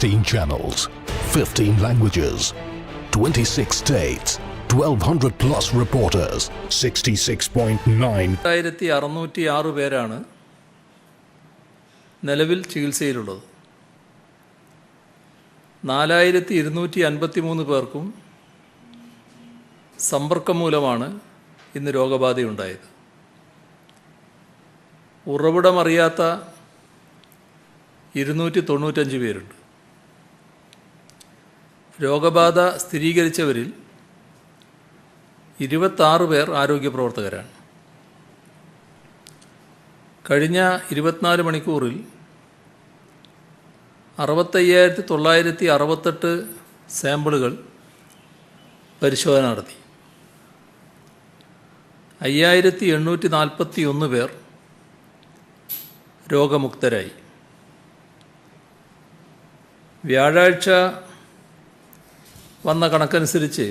16 channels, 15 languages, 26 states, 1,200 plus reporters, 66.9. 1606 പേരാണ് നിലവിൽ ചികിത്സയിലുള്ളത്. 4253 പേർക്കും സമ്പർക്കം മൂലമാണ് ഇന്ന് രോഗബാധയുണ്ടായത്. ഉറവിടമറിയാത്ത 295 പേരുണ്ട്. രോഗബാധ സ്ഥിരീകരിച്ചവരിൽ 26 പേർ ആരോഗ്യപ്രവർത്തകരാണ്. കഴിഞ്ഞ 24 മണിക്കൂറിൽ 65,968 സാമ്പിളുകൾ പരിശോധന നടത്തി. 5,841 പേർ രോഗമുക്തരായി. വ്യാഴാഴ്ച വന്ന കണക്കനുസരിച്ച്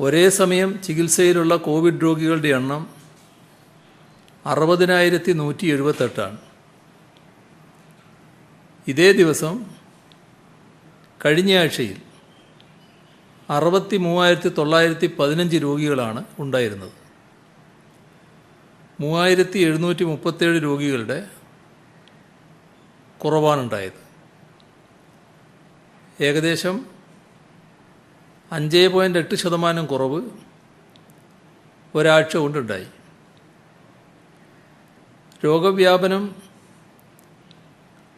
ഒരേ സമയം ചികിത്സയിലുള്ള കോവിഡ് രോഗികളുടെ എണ്ണം 60,178 ഇതേ ദിവസം കഴിഞ്ഞ ആഴ്ചയിൽ 63,915 രോഗികളാണ് ഉണ്ടായിരുന്നത്. 3,737 രോഗികളുടെ കുറവാണുണ്ടായത്. ഏകദേശം 5.8% കുറവ് ഒരാഴ്ച കൊണ്ടുണ്ടായി. രോഗവ്യാപനം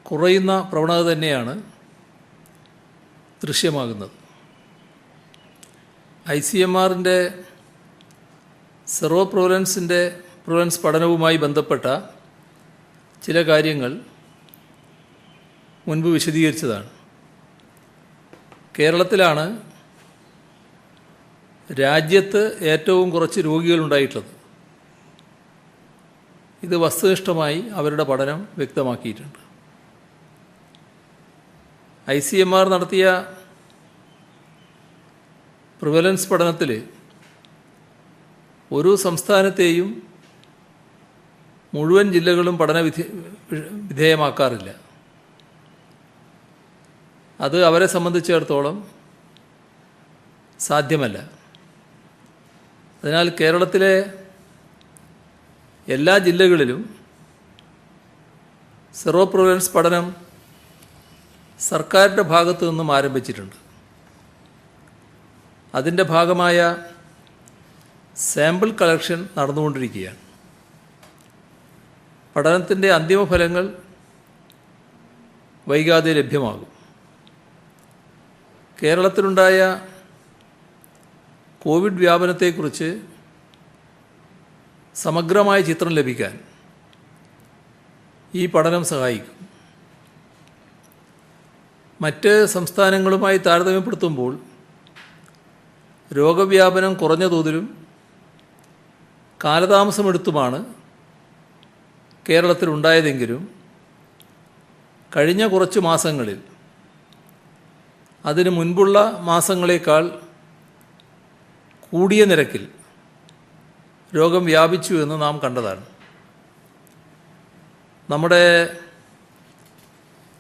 കുറയുന്ന പ്രവണത തന്നെയാണ് ദൃശ്യമാകുന്നത്. ICMR-ൻ്റെ സെറോ പ്രിവലൻസ് പഠനവുമായി ബന്ധപ്പെട്ട ചില കാര്യങ്ങൾ മുൻപ് വിശദീകരിച്ചതാണ്. കേരളത്തിലാണ് രാജ്യത്ത് ഏറ്റവും കുറച്ച് രോഗികളുണ്ടായിട്ടുള്ളത്. ഇത് വസ്തുനിഷ്ഠമായി അവരുടെ പഠനം വ്യക്തമാക്കിയിട്ടുണ്ട്. ICMR നടത്തിയ പ്രിവലൻസ് പഠനത്തിൽ ഒരു സംസ്ഥാനത്തെയും മുഴുവൻ ജില്ലകളും പഠന വിധേയമാക്കാറില്ല. അത് അവരെ സംബന്ധിച്ചിടത്തോളം സാധ്യമല്ല. അതിനാൽ കേരളത്തിലെ എല്ലാ ജില്ലകളിലും സെറോ പ്രിവലൻസ് പഠനം സർക്കാരിൻ്റെ ഭാഗത്തു നിന്നും ആരംഭിച്ചിട്ടുണ്ട്. അതിൻ്റെ ഭാഗമായ സാമ്പിൾ കളക്ഷൻ നടന്നുകൊണ്ടിരിക്കുകയാണ്. പഠനത്തിൻ്റെ അന്തിമ ഫലങ്ങൾ വൈകാതെ ലഭ്യമാകും. കേരളത്തിലുണ്ടായ കോവിഡ് വ്യാപനത്തെക്കുറിച്ച് സമഗ്രമായ ചിത്രം ലഭിക്കാൻ ഈ പഠനം സഹായിക്കും. മറ്റ് സംസ്ഥാനങ്ങളുമായി താരതമ്യപ്പെടുത്തുമ്പോൾ രോഗവ്യാപനം കുറഞ്ഞ തോതിലും കാലതാമസമെടുത്തുമാണ് കേരളത്തിലുണ്ടായതെങ്കിലും കഴിഞ്ഞ കുറച്ച് മാസങ്ങളിൽ അതിനു മുൻപുള്ള മാസങ്ങളേക്കാൾ കൂടിയ നിരക്കിൽ രോഗം വ്യാപിച്ചു എന്ന് നാം കണ്ടതാണ്. നമ്മുടെ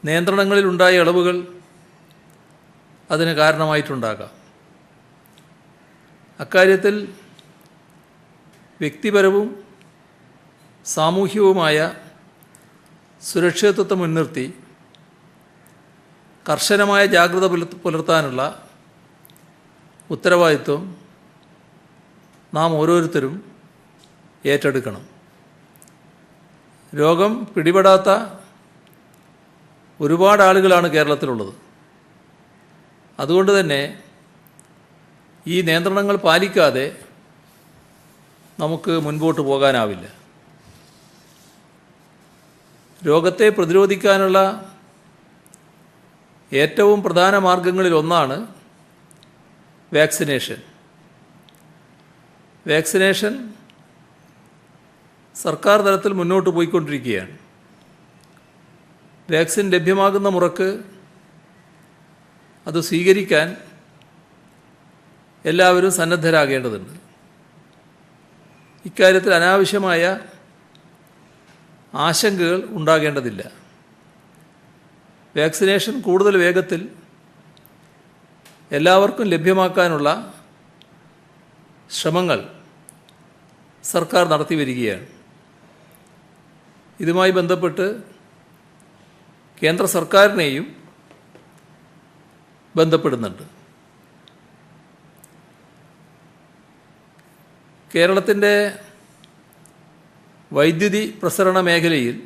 നിയന്ത്രണങ്ങളിലുണ്ടായ ഇളവുകൾ അതിന് കാരണമായിട്ടുണ്ടാകാം. അക്കാര്യത്തിൽ വ്യക്തിപരവും സാമൂഹികവുമായ സുരക്ഷിതത്വത്തെ മുൻനിർത്തി കർശനമായ ജാഗ്രത പുലർത്താനുള്ള ഉത്തരവാദിത്വം നാം ഓരോരുത്തരും ഏറ്റെടുക്കണം. രോഗം പിടിപെടാത്ത ഒരുപാട് ആളുകളാണ് കേരളത്തിലുള്ളത്. അതുകൊണ്ട് തന്നെ ഈ നിയന്ത്രണങ്ങൾ പാലിക്കാതെ നമുക്ക് മുൻപോട്ട് പോകാനാവില്ല. രോഗത്തെ പ്രതിരോധിക്കാനുള്ള ഏറ്റവും പ്രധാന മാർഗങ്ങളിലൊന്നാണ് വാക്സിനേഷൻ. വാക്സിനേഷൻ സർക്കാർ തലത്തിൽ മുന്നോട്ട് പോയിക്കൊണ്ടിരിക്കുകയാണ്. വാക്സിൻ ലഭ്യമാകുന്ന മുറക്ക് അത് സ്വീകരിക്കാൻ എല്ലാവരും സന്നദ്ധരാകേണ്ടതുണ്ട്. ഇക്കാര്യത്തിൽ അനാവശ്യമായ ആശങ്കകൾ ഉണ്ടാകേണ്ടതില്ല. വാക്സിനേഷൻ കൂടുതൽ വേഗത്തിൽ എല്ലാവർക്കും ലഭ്യമാക്കാനുള്ള ശ്രമങ്ങൾ സർക്കാർ നടത്തി വരികയാണ്. ഇതുമായി ബന്ധപ്പെട്ട് കേന്ദ്ര സർക്കാരിനെയും ബന്ധപ്പെടുന്നുണ്ട്. കേരളത്തിൻ്റെ വൈദ്യുതി പ്രസരണ മേഖലയിൽ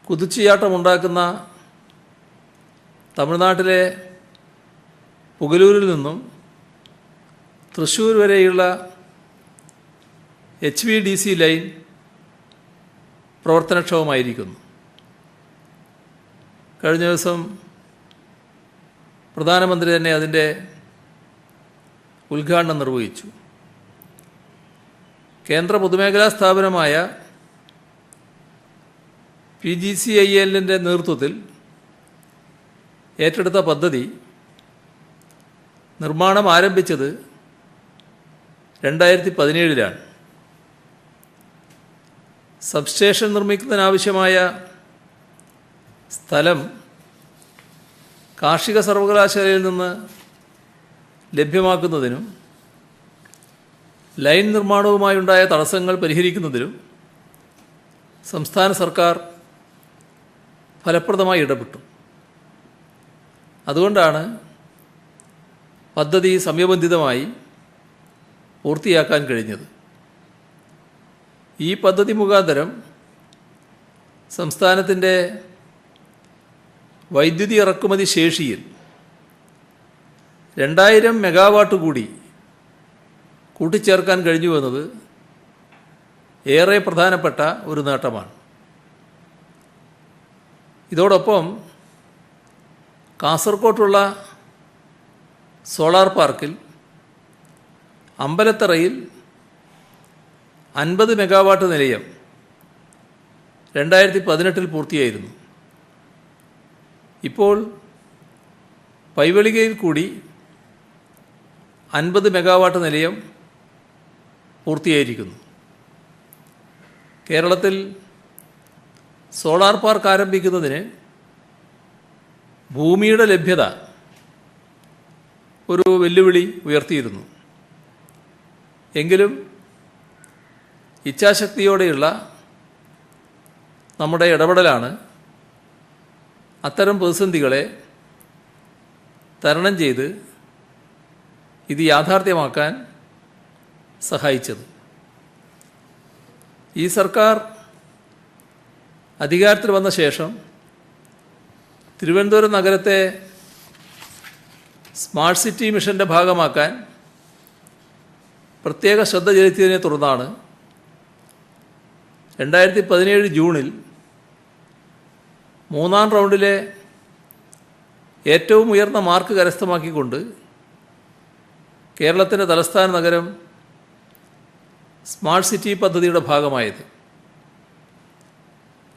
കുതിച്ചുചാട്ടമുണ്ടാക്കുന്ന തമിഴ്നാട്ടിലെ പുഗലൂരിൽ നിന്നും തൃശ്ശൂർ വരെയുള്ള HVDC ലൈൻ പ്രവർത്തനക്ഷമമായിരിക്കുന്നു. കഴിഞ്ഞ ദിവസം പ്രധാനമന്ത്രി തന്നെ അതിൻ്റെ ഉദ്ഘാടനം നിർവഹിച്ചു. കേന്ദ്ര പൊതുമേഖലാ സ്ഥാപനമായ PGCILൻ്റെ നേതൃത്വത്തിൽ ഏറ്റെടുത്ത പദ്ധതി നിർമ്മാണം ആരംഭിച്ചത് 2017 സബ്സ്റ്റേഷൻ നിർമ്മിക്കുന്നതിനാവശ്യമായ സ്ഥലം കാർഷിക സർവകലാശാലയിൽ നിന്ന് ലഭ്യമാക്കുന്നതിനും ലൈൻ നിർമ്മാണവുമായുണ്ടായ തടസ്സങ്ങൾ പരിഹരിക്കുന്നതിനും സംസ്ഥാന സർക്കാർ ഫലപ്രദമായി ഇടപെട്ടു. അതുകൊണ്ടാണ് പദ്ധതി സമയബന്ധിതമായി പൂർത്തിയാക്കാൻ കഴിഞ്ഞത്. ഈ പദ്ധതി മുഖാന്തരം സംസ്ഥാനത്തിൻ്റെ വൈദ്യുതി ഇറക്കുമതി ശേഷിയിൽ 2000 മെഗാവാട്ട് കൂടി കൂട്ടിച്ചേർക്കാൻ കഴിഞ്ഞു എന്നത് ഏറെ പ്രധാനപ്പെട്ട ഒരു നേട്ടമാണ്. ഇതോടൊപ്പം കാസർകോട്ടുള്ള സോളാർ പാർക്കിൽ അമ്പലത്തറയിൽ 50 മെഗാവാട്ട് നിലയം 2018 പൂർത്തിയായിരുന്നു. ഇപ്പോൾ പൈവളികയിൽ കൂടി 50 മെഗാവാട്ട് നിലയം പൂർത്തിയായിരിക്കുന്നു. കേരളത്തിൽ സോളാർ പാർക്ക് ആരംഭിക്കുന്നതിന് ഭൂമിയുടെ ലഭ്യത ഒരു വെല്ലുവിളി ഉയർത്തിയിരുന്നു. എങ്കിലും ഇച്ഛാശക്തിയോടെയുള്ള നമ്മുടെ ഇടപെടലാണ് അത്തരം പ്രതിസന്ധികളെ തരണം ചെയ്ത് ഇത് യാഥാർത്ഥ്യമാക്കാൻ സഹായിച്ചത്. ഈ സർക്കാർ അധികാരത്തിൽ വന്ന ശേഷം തിരുവനന്തപുരം നഗരത്തെ സ്മാർട്ട് സിറ്റി മിഷൻ്റെ ഭാഗമാക്കാൻ പ്രത്യേക ശ്രദ്ധ ചെലുത്തിയതിനെ തുടർന്നാണ് 2017 ജൂണിൽ 3ാം റൗണ്ടിലെ ഏറ്റവും ഉയർന്ന മാർക്ക് കരസ്ഥമാക്കിക്കൊണ്ട് കേരളത്തിൻ്റെ തലസ്ഥാന നഗരം സ്മാർട്ട് സിറ്റി പദ്ധതിയുടെ ഭാഗമായത്.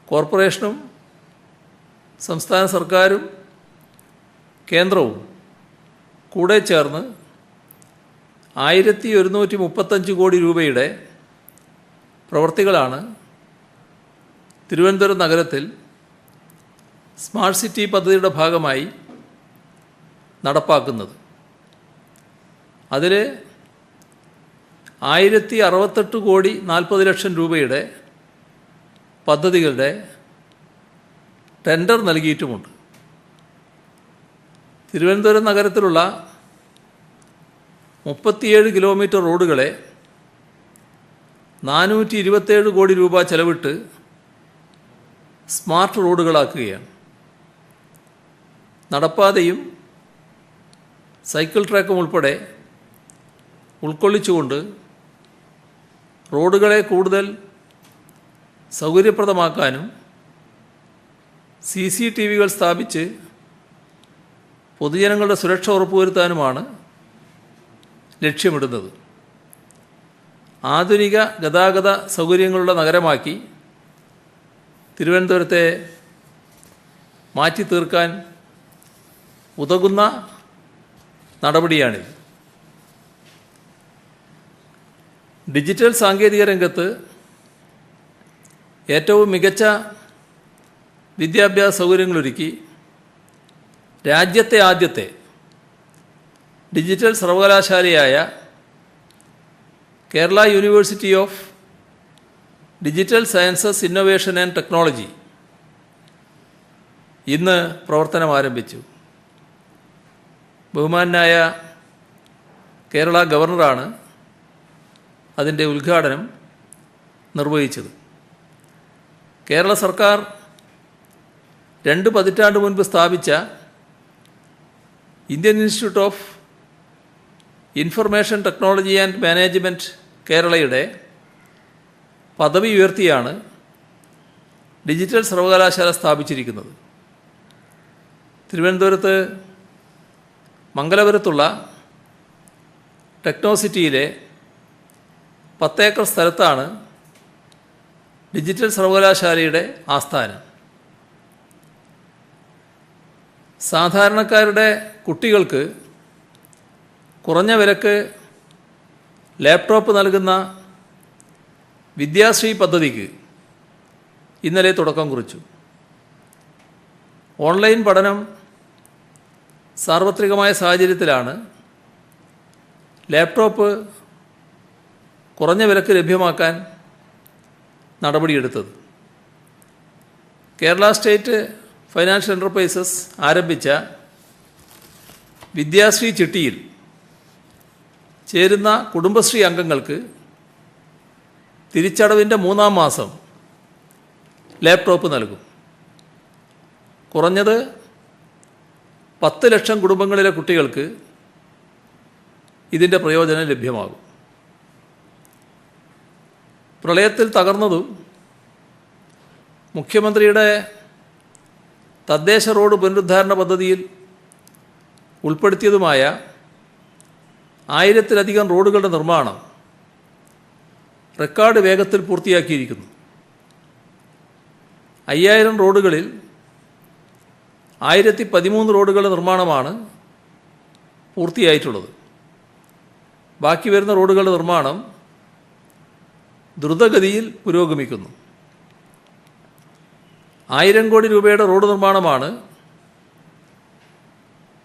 കോർപ്പറേഷനും സംസ്ഥാന സർക്കാരും കേന്ദ്രവും കൂടെ ചേർന്ന് 1135 കോടി രൂപയുടെ പ്രവൃത്തികളാണ് തിരുവനന്തപുരം നഗരത്തിൽ സ്മാർട്ട് സിറ്റി പദ്ധതിയുടെ ഭാഗമായി നടപ്പാക്കുന്നത്. അതിൽ 1068 കോടി 40 ലക്ഷം രൂപയുടെ പദ്ധതികളുടെ ടെൻഡർ നൽകിയിട്ടുമുണ്ട്. തിരുവനന്തപുരം നഗരത്തിലുള്ള 37 കിലോമീറ്റർ റോഡുകളെ 427 കോടി രൂപ ചെലവിട്ട് സ്മാർട്ട് റോഡുകളാക്കുകയാണ്. നടപ്പാതയും സൈക്കിൾ ട്രാക്കും ഉൾപ്പെടെ ഉൾക്കൊള്ളിച്ചുകൊണ്ട് റോഡുകളെ കൂടുതൽ സൗകര്യപ്രദമാക്കാനും CCTVകൾ സ്ഥാപിച്ച് പൊതുജനങ്ങളുടെ സുരക്ഷ ഉറപ്പുവരുത്താനുമാണ് ലക്ഷ്യമിടുന്നത്. ആധുനിക ഗതാഗത സൗകര്യങ്ങളുടെ നഗരമാക്കി തിരുവനന്തപുരത്തെ മാറ്റി തീർക്കാൻ ഉതകുന്ന നടപടിയാണിത്. ഡിജിറ്റൽ സാങ്കേതിക രംഗത്ത് ഏറ്റവും മികച്ച വിദ്യാഭ്യാസ സൗകര്യങ്ങളൊരുക്കി രാജ്യത്തെ ആദ്യത്തെ ഡിജിറ്റൽ സർവകലാശാലയായ Kerala university of digital sciences innovation and technology ഇന്ന് പ്രവർത്തനം ആരംഭിച്ചു. ബഹുമാനായ കേരള ഗവർണറാണ് അതിൻ്റെ ഉദ്ഘാടനം നിർവഹിച്ചത്. കേരള സർക്കാർ 2 പതിറ്റാണ്ട് മുൻപ് സ്ഥാപിച്ച Indian institute of information technology and management കേരളയുടെ പദവി ഉയർത്തിയാണ് ഡിജിറ്റൽ സർവകലാശാല സ്ഥാപിച്ചിരിക്കുന്നത്. തിരുവനന്തപുരത്ത് മംഗലപുരത്തുള്ള ടെക്നോസിറ്റിയിലെ 10 ഏക്കർ സ്ഥലത്താണ് ഡിജിറ്റൽ സർവകലാശാലയുടെ ആസ്ഥാനം. സാധാരണക്കാരുടെ കുട്ടികൾക്ക് കുറഞ്ഞ വിലക്ക് ലാപ്ടോപ്പ് നൽകുന്ന വിദ്യാശ്രീ പദ്ധതിക്ക് ഇന്നലെ തുടക്കം കുറിച്ചു. ഓൺലൈൻ പഠനം സാർവത്രികമായ സാഹചര്യത്തിലാണ് ലാപ്ടോപ്പ് കുറഞ്ഞ വിലക്ക് ലഭ്യമാക്കാൻ നടപടിയെടുത്തത്. കേരള സ്റ്റേറ്റ് ഫൈനാൻഷ്യൽ എൻ്റർപ്രൈസസ് ആരംഭിച്ച വിദ്യാശ്രീ ചിട്ടിയിൽ ചേരുന്ന കുടുംബശ്രീ അംഗങ്ങൾക്ക് തിരിച്ചടവിൻ്റെ 3-ാം മാസം ലാപ്ടോപ്പ് നൽകും. കുറഞ്ഞത് 10 ലക്ഷം കുടുംബങ്ങളിലെ കുട്ടികൾക്ക് ഇതിൻ്റെ പ്രയോജനം ലഭ്യമാകും. പ്രളയത്തിൽ തകർന്നതും മുഖ്യമന്ത്രിയുടെ തദ്ദേശ റോഡ് പുനരുദ്ധാരണ പദ്ധതിയിൽ ഉൾപ്പെടുത്തിയതുമായ 1000-ലധികം റോഡുകളുടെ നിർമ്മാണം റെക്കോർഡ് വേഗത്തിൽ പൂർത്തിയാക്കിയിരിക്കുന്നു. 5000 റോഡുകളിൽ 1013 റോഡുകളുടെ നിർമ്മാണമാണ് പൂർത്തിയായിട്ടുള്ളത്. ബാക്കി വരുന്ന റോഡുകളുടെ നിർമ്മാണം ദ്രുതഗതിയിൽ പുരോഗമിക്കുന്നു. 1000 കോടി രൂപയുടെ റോഡ് നിർമ്മാണമാണ്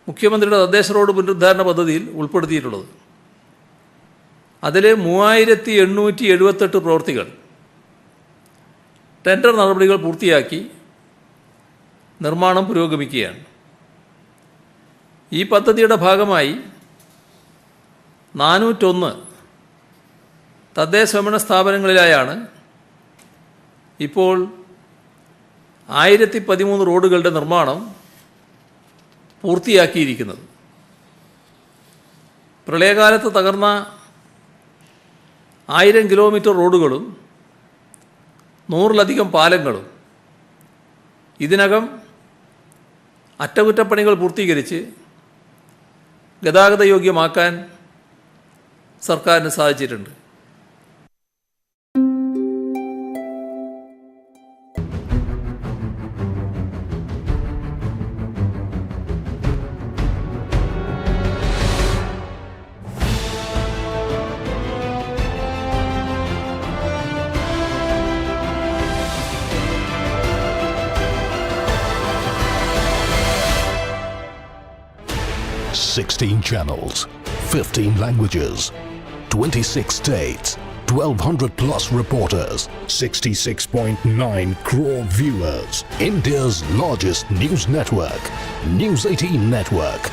മുഖ്യമന്ത്രിയുടെ തദ്ദേശ റോഡ് പുനരുദ്ധാരണ പദ്ധതിയിൽ ഉൾപ്പെടുത്തിയിട്ടുള്ളത്. അതിൽ 3878 പ്രവൃത്തികൾ ടെൻഡർ നടപടികൾ പൂർത്തിയാക്കി നിർമ്മാണം പുരോഗമിക്കുകയാണ്. ഈ പദ്ധതിയുടെ ഭാഗമായി 401 തദ്ദേശ സ്വയംഭരണ സ്ഥാപനങ്ങളിലായാണ് ഇപ്പോൾ 1013 റോഡുകളുടെ നിർമ്മാണം പൂർത്തിയാക്കിയിരിക്കുന്നത്. പ്രളയകാലത്ത് തകർന്ന 1000 കിലോമീറ്റർ റോഡുകളും 100-ലധികം പാലങ്ങളും ഇതിനകം അറ്റകുറ്റപ്പണികൾ പൂർത്തീകരിച്ച് ഗതാഗതയോഗ്യമാക്കാൻ സർക്കാരിന് സാധിച്ചിട്ടുണ്ട്. Sixteen channels, 15 languages, 26 states, 1200 plus reporters, 66.9 crore viewers. India's largest news network, News 18 Network.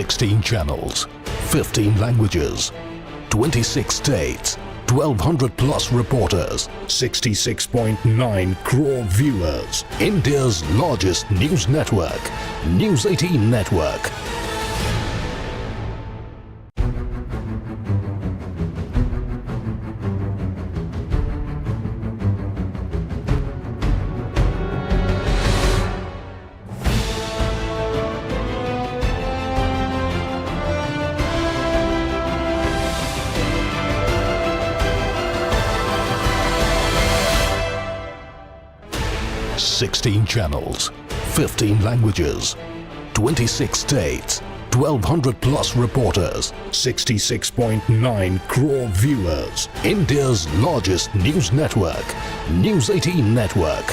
Sixteen channels, 15 languages, 26 states, 1200 plus reporters, 66.9 crore viewers. India's largest news network, News 18 Network. 16 channels, 15 languages, 26 states, 1200 plus reporters, 66.9 crore viewers. India's largest news network, News 18 Network.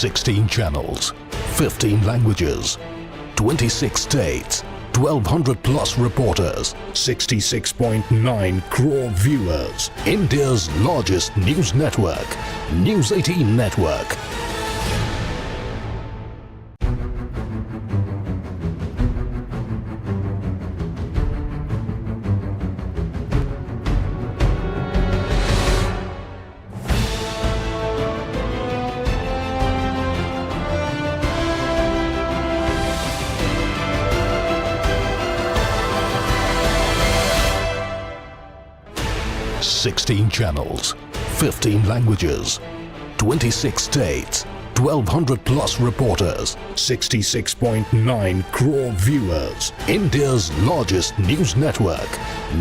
Sixteen channels, 15 languages, 26 states, 1200 plus reporters, 66.9 crore viewers. India's largest news network, News 18 Network. Sixteen channels, 15 languages, 26 states, 1200 plus reporters, 66.9 crore viewers. India's largest news network,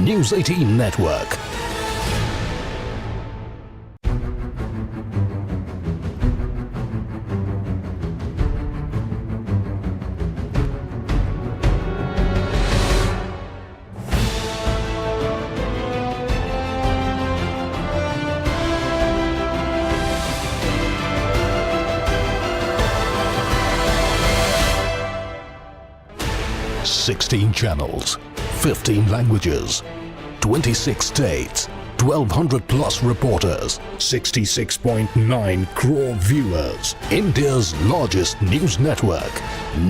News 18 Network. Sixteen channels, 15 languages, 26 states, 1200 plus reporters, 66.9 crore viewers. India's largest news network,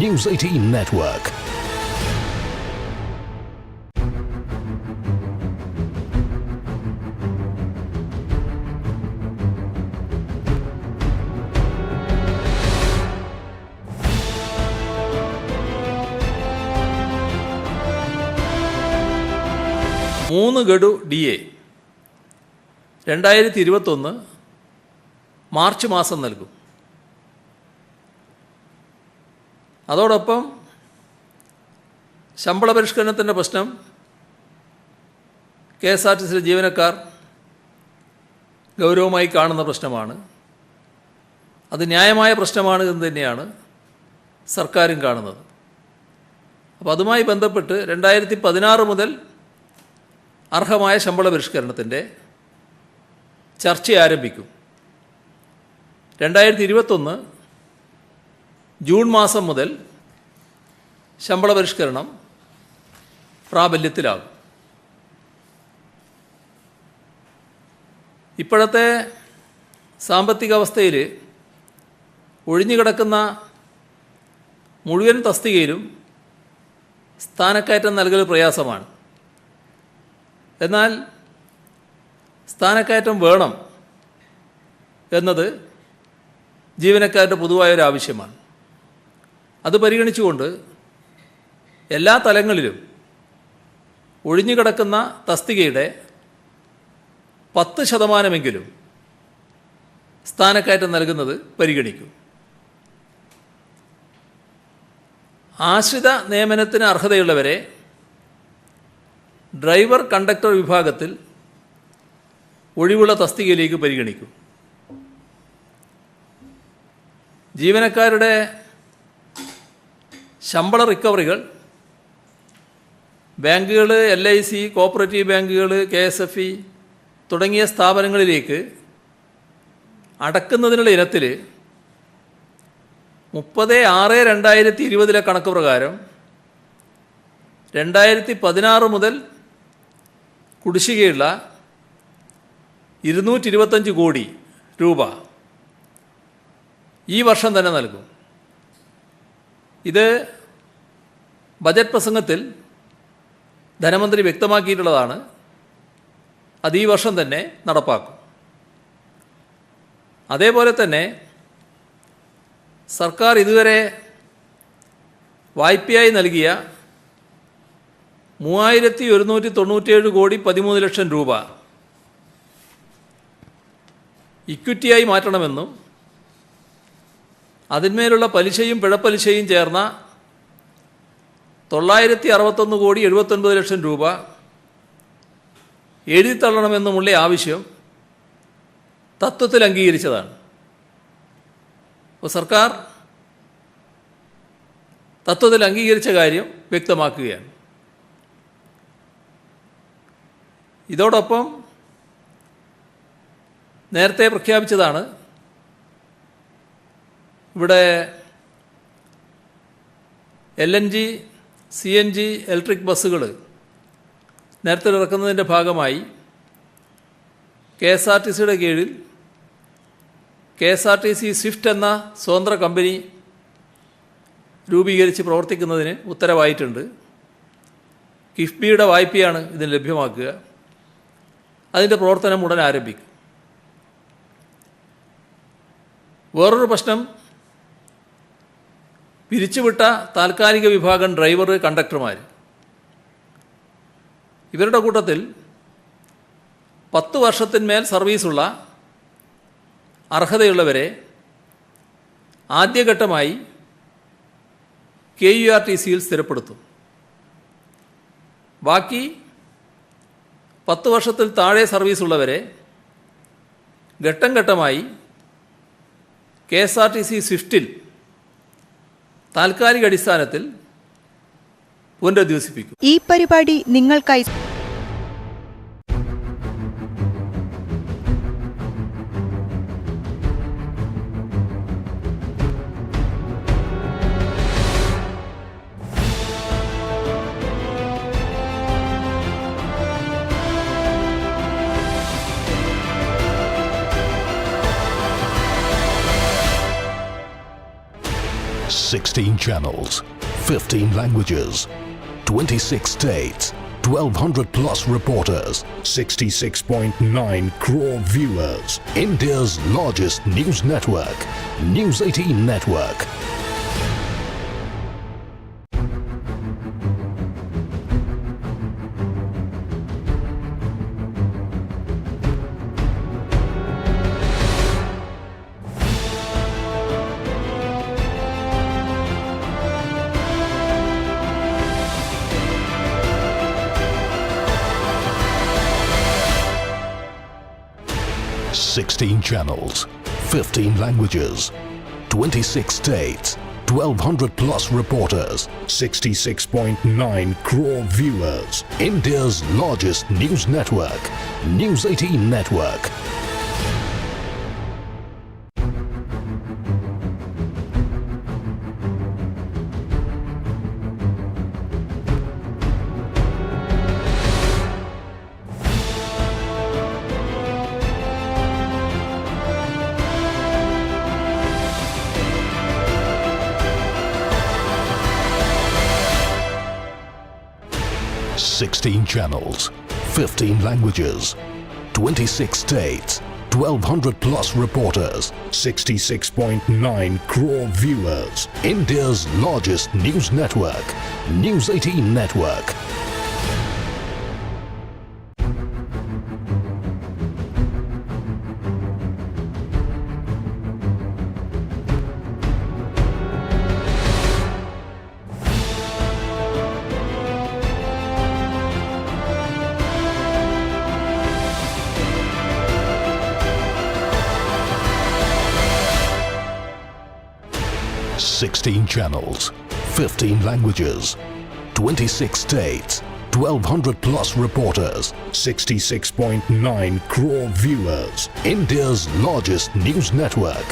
News 18 Network. മൂന്ന് ഗഡു DA 2021 March മാസം നൽകും. അതോടൊപ്പം ശമ്പള പരിഷ്കരണത്തിൻ്റെ പ്രശ്നം KSRTC ജീവനക്കാർ ഗൗരവമായി കാണുന്ന പ്രശ്നമാണ്. അത് ന്യായമായ പ്രശ്നമാണ് എന്ന് തന്നെയാണ് സർക്കാരും കാണുന്നത്. അപ്പോൾ അതുമായി ബന്ധപ്പെട്ട് 2016 മുതൽ അർഹമായ ശമ്പള പരിഷ്കരണത്തിൻ്റെ ചർച്ച ആരംഭിക്കും. 2021 ജൂൺ മാസം മുതൽ ശമ്പള പരിഷ്കരണം പ്രാബല്യത്തിലാകും. ഇപ്പോഴത്തെ സാമ്പത്തിക അവസ്ഥയിൽ ഒഴിഞ്ഞുകിടക്കുന്ന മുഴുവൻ തസ്തികയിലും സ്ഥാനക്കയറ്റം നൽകൽ പ്രയാസമാണ്. എന്നാൽ സ്ഥാനക്കയറ്റം വേണം എന്നത് ജീവനക്കാരുടെ പൊതുവായൊരു ആവശ്യമാണ്. അത് പരിഗണിച്ചുകൊണ്ട് എല്ലാ തലങ്ങളിലും ഒഴിഞ്ഞുകിടക്കുന്ന തസ്തികയുടെ 10% സ്ഥാനക്കയറ്റം നൽകുന്നത് പരിഗണിക്കും. ആശ്രിത നിയമനത്തിന് അർഹതയുള്ളവരെ ഡ്രൈവർ കണ്ടക്ടർ വിഭാഗത്തിൽ ഒഴിവുള്ള തസ്തികയിലേക്ക് പരിഗണിക്കും. ജീവനക്കാരുടെ ശമ്പള റിക്കവറികൾ ബാങ്കുകൾ, LIC, കോപ്പറേറ്റീവ് ബാങ്കുകൾ, KSFE തുടങ്ങിയ സ്ഥാപനങ്ങളിലേക്ക് അടക്കുന്നതിനുള്ള ഇനത്തിൽ 30/6/2020 കണക്ക് പ്രകാരം 2016 മുതൽ കുടിശ്ശികയുള്ള 225 കോടി രൂപ ഈ വർഷം തന്നെ നൽകും. ഇത് ബജറ്റ് പ്രസംഗത്തിൽ ധനമന്ത്രി വ്യക്തമാക്കിയിട്ടുള്ളതാണ്. അത് ഈ വർഷം തന്നെ നടപ്പാക്കും. അതേപോലെ തന്നെ സർക്കാർ ഇതുവരെ വായ്പയായി നൽകിയ 3,197,13,00,000 രൂപ ഇക്വിറ്റിയായി മാറ്റണമെന്നും അതിന്മേലുള്ള പലിശയും പിഴപ്പലിശയും ചേർന്ന 961,79,00,000 രൂപ എഴുതിത്തള്ളണമെന്നുമുള്ള ആവശ്യം തത്വത്തിൽ അംഗീകരിച്ചതാണ്. അപ്പോൾ സർക്കാർ തത്വത്തിൽ അംഗീകരിച്ച കാര്യം വ്യക്തമാക്കുകയാണ്. ഇതോടൊപ്പം നേരത്തെ പ്രഖ്യാപിച്ചതാണ്, ഇവിടെ LNG, CNG ഇലക്ട്രിക് ബസ്സുകൾ നേരത്തെ ഇറക്കുന്നതിൻ്റെ ഭാഗമായി KSRTCയുടെ കീഴിൽ KSRTC സ്വിഫ്റ്റ് എന്ന സ്വതന്ത്ര കമ്പനി രൂപീകരിച്ച് പ്രവർത്തിക്കുന്നതിന് ഉത്തരവായിട്ടുണ്ട്. കിഫ്ബിയുടെ വായ്പയാണ് ഇതിന് ലഭ്യമാക്കുക. അതിൻ്റെ പ്രവർത്തനം ഉടൻ ആരംഭിക്കും. വേറൊരു പ്രശ്നം, പിരിച്ചുവിട്ട താൽക്കാലിക വിഭാഗം ഡ്രൈവർ, കണ്ടക്ടർമാർ. ഇവരുടെ കൂട്ടത്തിൽ 10 വർഷത്തിന്മേൽ സർവീസുള്ള അർഹതയുള്ളവരെ ആദ്യഘട്ടമായി KURTCയിൽ സ്ഥിരപ്പെടുത്തും. ബാക്കി 10 വർഷത്തിൽ താഴെ സർവീസുള്ളവരെ ഘട്ടം ഘട്ടമായി KSRTC സ്വിഫ്റ്റിൽ താൽക്കാലിക അടിസ്ഥാനത്തിൽ പുനരധിവസിപ്പിക്കും. ഈ പരിപാടി നിങ്ങൾക്കായി $16 channels, 15 languages, 26 states, 1,200 plus reporters, 66.9 crore viewers. India's largest news network, News 18 Network. $16 channels, 15 languages, 26 states, 1,200 plus reporters, 66.9 crore viewers. India's largest news network, News 18 Network. $16 channels, 15 languages, 26 states, 1,200 plus reporters, 66.9 crore viewers. India's largest news network, News 18 Network. $16 channels, 15 languages, 26 states, 1,200 plus reporters, 66.9 crore viewers. India's largest news network,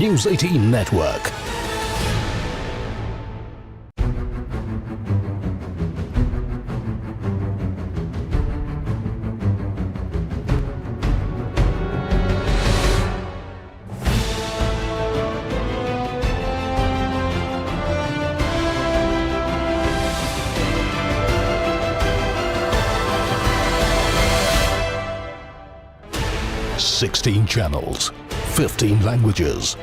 News 18 Network. $16 channels, 15 languages,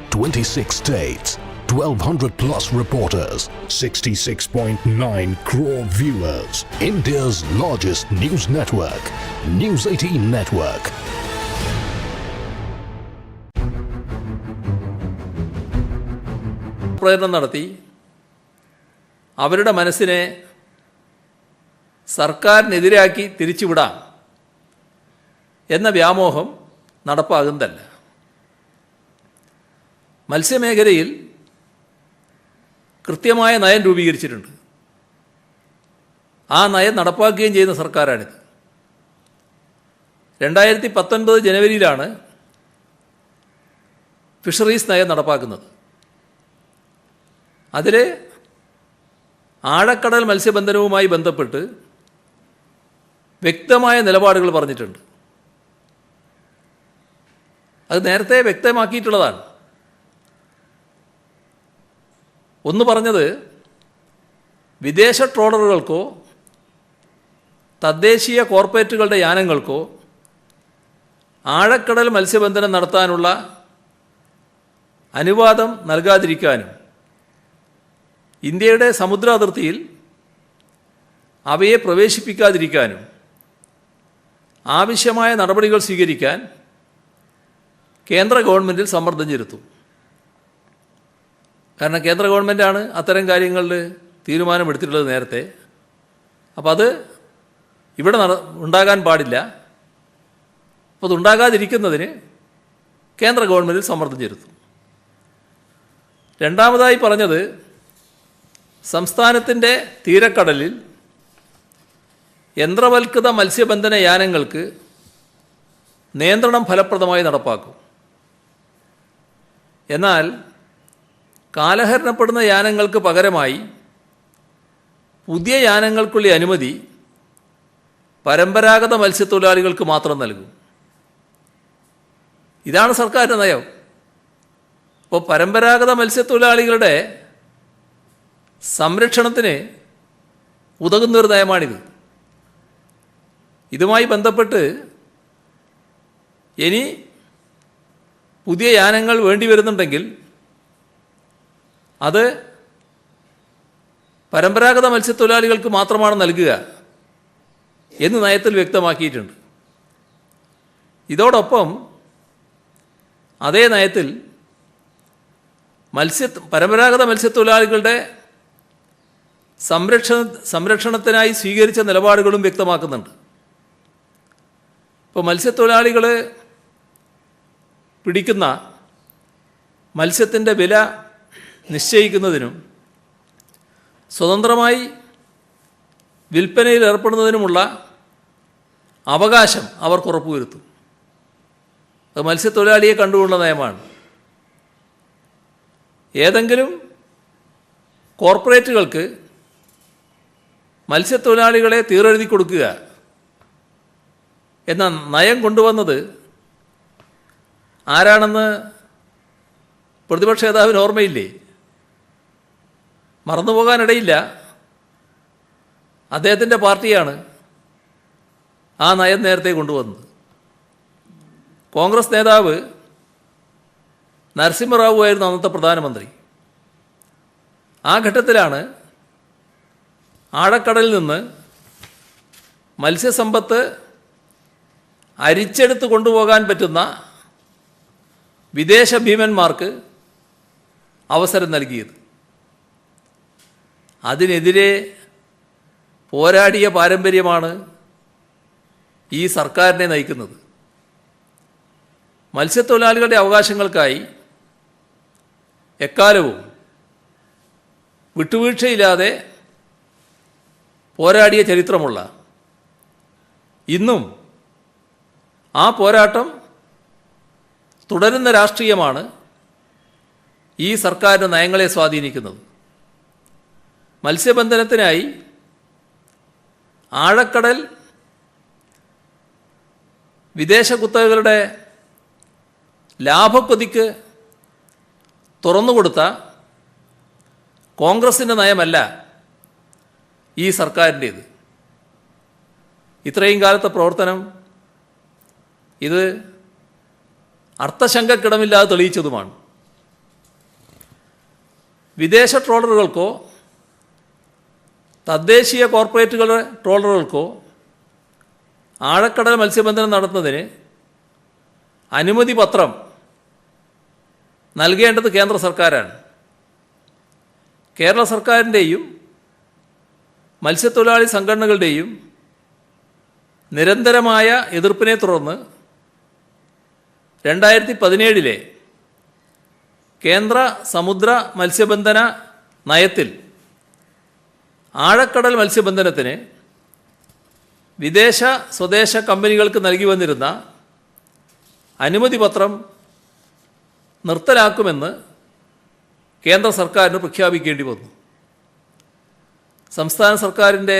26 states, 1,200 plus reporters, 66.9 crore viewers. India's largest news network, News 18 Network. പ്രചരണം നടത്തി അവരുടെ മനസ്സിനെ സർക്കാരിനെതിരാക്കി തിരിച്ചുവിടാം എന്ന വ്യാമോഹം നടപ്പാകുന്നതല്ല. മത്സ്യമേഖലയിൽ കൃത്യമായ നയം രൂപീകരിച്ചിട്ടുണ്ട്. ആ നയം നടപ്പാക്കുകയും ചെയ്യുന്ന സർക്കാരാണിത്. 2019 ജനുവരിയിലാണ് ഫിഷറീസ് നയം നടപ്പാക്കുന്നത്. അതിൽ ആഴക്കടൽ മത്സ്യബന്ധനവുമായി ബന്ധപ്പെട്ട് വ്യക്തമായ നിലപാടുകൾ പറഞ്ഞിട്ടുണ്ട്. അത് നേരത്തെ വ്യക്തമാക്കിയിട്ടുള്ളതാണ്. ഒന്ന് പറഞ്ഞത്, വിദേശ ട്രോളറുകൾക്കോ തദ്ദേശീയ കോർപ്പറേറ്റുകളുടെ യാനങ്ങൾക്കോ ആഴക്കടൽ മത്സ്യബന്ധനം നടത്താനുള്ള അനുവാദം നൽകാതിരിക്കാനും ഇന്ത്യയുടെ സമുദ്ര അതിർത്തിയിൽ അവയെ പ്രവേശിപ്പിക്കാതിരിക്കാനും ആവശ്യമായ നടപടികൾ സ്വീകരിക്കാൻ കേന്ദ്ര ഗവൺമെൻറ്റിൽ സമ്മർദ്ദം ചെലുത്തും. കാരണം കേന്ദ്ര ഗവൺമെൻറ്റാണ് അത്തരം കാര്യങ്ങളിൽ തീരുമാനമെടുത്തിട്ടുള്ളത് നേരത്തെ. അപ്പോൾ അത് ഇവിടെ ഉണ്ടാകാൻ പാടില്ല. അപ്പോൾ അതുണ്ടാകാതിരിക്കുന്നതിന് കേന്ദ്ര ഗവൺമെൻറ്റിൽ സമ്മർദ്ദം ചെലുത്തും. രണ്ടാമതായി പറഞ്ഞത്, സംസ്ഥാനത്തിൻ്റെ തീരക്കടലിൽ യന്ത്രവൽകൃത മത്സ്യബന്ധന യാനങ്ങൾക്ക് നിയന്ത്രണം ഫലപ്രദമായി നടപ്പാക്കും. എന്നാൽ കാലഹരണപ്പെടുന്ന യാനങ്ങൾക്ക് പകരമായി പുതിയ യാനങ്ങൾക്കുള്ള അനുമതി പരമ്പരാഗത മത്സ്യത്തൊഴിലാളികൾക്ക് മാത്രം നൽകും. ഇതാണ് സർക്കാരിൻ്റെ നയം. അപ്പോൾ പരമ്പരാഗത മത്സ്യത്തൊഴിലാളികളുടെ സംരക്ഷണത്തിന് ഉതകുന്നൊരു നയമാണിത്. ഇതുമായി ബന്ധപ്പെട്ട് ഇനി പുതിയ യാനങ്ങൾ വേണ്ടി വരുന്നുണ്ടെങ്കിൽ അത് പരമ്പരാഗത മത്സ്യത്തൊഴിലാളികൾക്ക് മാത്രമാണ് നൽകുക എന്ന് നയത്തിൽ വ്യക്തമാക്കിയിട്ടുണ്ട്. ഇതോടൊപ്പം അതേ നയത്തിൽ പരമ്പരാഗത മത്സ്യത്തൊഴിലാളികളുടെ സംരക്ഷണത്തിനായി സ്വീകരിച്ച നിലപാടുകളും വ്യക്തമാക്കുന്നുണ്ട്. ഇപ്പോൾ മത്സ്യത്തൊഴിലാളികൾ പിടിക്കുന്ന മത്സ്യത്തിൻ്റെ വില നിശ്ചയിക്കുന്നതിനും സ്വതന്ത്രമായി വിൽപ്പനയിൽ ഏർപ്പെടുന്നതിനുമുള്ള അവകാശം അവർക്ക് ഉറപ്പുവരുത്തും. അത് മത്സ്യത്തൊഴിലാളിയെ കണ്ടുകൊണ്ടുള്ള നയമാണ്. ഏതെങ്കിലും കോർപ്പറേറ്റുകൾക്ക് മത്സ്യത്തൊഴിലാളികളെ തീരെഴുതി കൊടുക്കുക എന്ന നയം കൊണ്ടുവന്നത് ആരാണെന്ന് പ്രതിപക്ഷ നേതാവിന് ഓർമ്മയില്ലേ? മറന്നുപോകാനിടയില്ല. അദ്ദേഹത്തിൻ്റെ പാർട്ടിയാണ് ആ നയം നേരത്തെ കൊണ്ടുവന്നത്. കോൺഗ്രസ് നേതാവ് നരസിംഹറാവു ആയിരുന്നു അന്നത്തെ പ്രധാനമന്ത്രി. ആ ഘട്ടത്തിലാണ് ആഴക്കടലിൽ നിന്ന് മത്സ്യസമ്പത്ത് അരിച്ചെടുത്ത് കൊണ്ടുപോകാൻ പറ്റുന്ന വിദേശ ഭീമന്മാർക്ക് അവസരം നൽകിയത്. അതിനെതിരെ പോരാടിയ പാരമ്പര്യമാണ് ഈ സർക്കാരിനെ നയിക്കുന്നത്. മത്സ്യത്തൊഴിലാളികളുടെ അവകാശങ്ങൾക്കായി എക്കാലവും വിട്ടുവീഴ്ചയില്ലാതെ പോരാടിയ ചരിത്രമുള്ള, ഇന്നും ആ പോരാട്ടം തുടരുന്ന രാഷ്ട്രീയമാണ് ഈ സർക്കാരിൻ്റെ നയങ്ങളെ സ്വാധീനിക്കുന്നത്. മത്സ്യബന്ധനത്തിനായി ആഴക്കടൽ വിദേശ കുത്തകകളുടെ ലാഭക്കൊതിക്ക് തുറന്നുകൊടുത്ത കോൺഗ്രസിൻ്റെ നയമല്ല ഈ സർക്കാരിൻ്റേത്. ഇത്രയും കാലത്തെ പ്രവർത്തനം ഇത് അർത്ഥശങ്കക്കിടമില്ലാതെ തെളിയിച്ചതുമാണ്. വിദേശ ട്രോളറുകൾക്കോ തദ്ദേശീയ കോർപ്പറേറ്റുകളുടെ ട്രോളറുകൾക്കോ ആഴക്കടൽ മത്സ്യബന്ധനം നടത്തുന്നതിന് അനുമതി പത്രം നൽകേണ്ടത് കേന്ദ്ര സർക്കാരാണ്. കേരള സർക്കാരിൻ്റെയും മത്സ്യത്തൊഴിലാളി സംഘടനകളുടെയും നിരന്തരമായ എതിർപ്പിനെ തുടർന്ന് 2017 കേന്ദ്ര സമുദ്ര മത്സ്യബന്ധന നയത്തിൽ ആഴക്കടൽ മത്സ്യബന്ധനത്തിന് വിദേശ സ്വദേശ കമ്പനികൾക്ക് നൽകി വന്നിരുന്ന അനുമതി പത്രം നിർത്തലാക്കുമെന്ന് കേന്ദ്ര സർക്കാരിന് പ്രഖ്യാപിക്കേണ്ടി വന്നു. സംസ്ഥാന സർക്കാരിൻ്റെ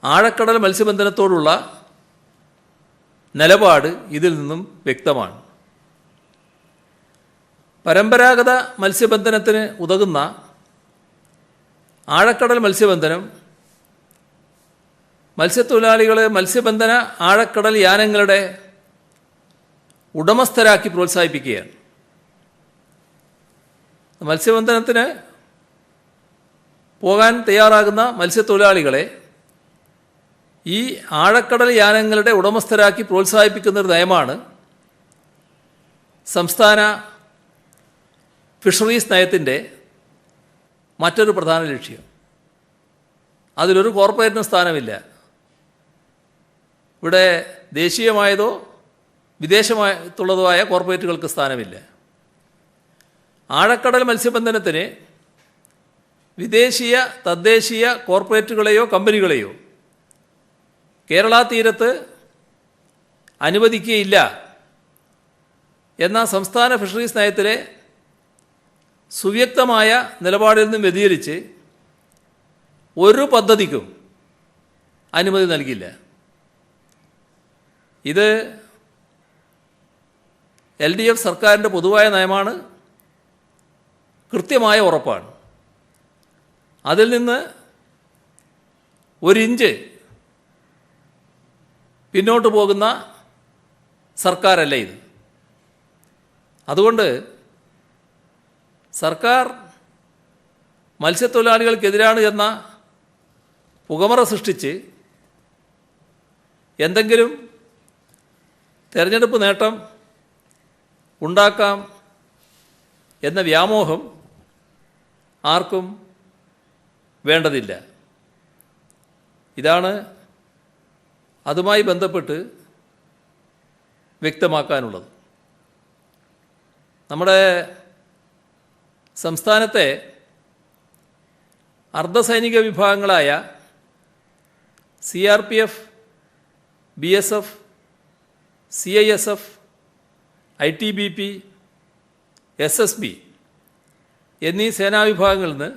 ആഴക്കടൽ മത്സ്യബന്ധനത്തോടുള്ള നിലപാട് ഇതിൽ നിന്നും വ്യക്തമാണ്. പരമ്പരാഗത മത്സ്യബന്ധനത്തിന് ഉതകുന്ന ആഴക്കടൽ മത്സ്യബന്ധനം മത്സ്യത്തൊഴിലാളികളെ മത്സ്യബന്ധന ആഴക്കടൽ യാനങ്ങളുടെ ഉടമസ്ഥരാക്കി പ്രോത്സാഹിപ്പിക്കുകയാണ്. മത്സ്യബന്ധനത്തിന് പോകാൻ തയ്യാറാകുന്ന മത്സ്യത്തൊഴിലാളികളെ ഈ ആഴക്കടൽ യാനങ്ങളുടെ ഉടമസ്ഥരാക്കി പ്രോത്സാഹിപ്പിക്കുന്നൊരു നയമാണ് സംസ്ഥാന ഫിഷറീസ് നയത്തിൻ്റെ മറ്റൊരു പ്രധാന ലക്ഷ്യം. അതിലൊരു കോർപ്പറേറ്റിന് സ്ഥാനമില്ല. ഇവിടെ ദേശീയമായതോ വിദേശമായിട്ടുള്ളതോ ആയ കോർപ്പറേറ്റുകൾക്ക് സ്ഥാനമില്ല. ആഴക്കടൽ മത്സ്യബന്ധനത്തിന് വിദേശീയ തദ്ദേശീയ കോർപ്പറേറ്റുകളെയോ കമ്പനികളെയോ കേരള തീരത്ത് അനുവദിക്കുകയില്ല എന്ന സംസ്ഥാന ഫിഷറീസ് നയത്തിലെ സുവ്യക്തമായ നിലപാടിൽ നിന്നും വ്യതിചലിച്ച് ഒരു പദ്ധതിക്കും അനുമതി നൽകില്ല. ഇത് LDF സർക്കാരിൻ്റെ പൊതുവായ നയമാണ്, കൃത്യമായ ഉറപ്പാണ്. അതിൽ നിന്ന് ഒരിഞ്ച് പിന്നോട്ട് പോകുന്ന സർക്കാരല്ല ഇത്. അതുകൊണ്ട് സർക്കാർ മത്സ്യത്തൊഴിലാളികൾക്കെതിരാണ് എന്ന പുകമറ സൃഷ്ടിച്ച് എന്തെങ്കിലും തെരഞ്ഞെടുപ്പ് നേട്ടം ഉണ്ടാക്കാം എന്ന വ്യാമോഹം ആർക്കും വേണ്ടതില്ല. ഇതാണ് അതുമായി ബന്ധപ്പെട്ട് വ്യക്തമാക്കാനുള്ളത്. നമ്മുടെ സംസ്ഥാനത്തെ അർദ്ധസൈനിക വിഭാഗങ്ങളായ CRPF, BSF, CISF, ITBP, SSB എന്നീ സേനാവിഭാഗങ്ങളിൽ നിന്ന്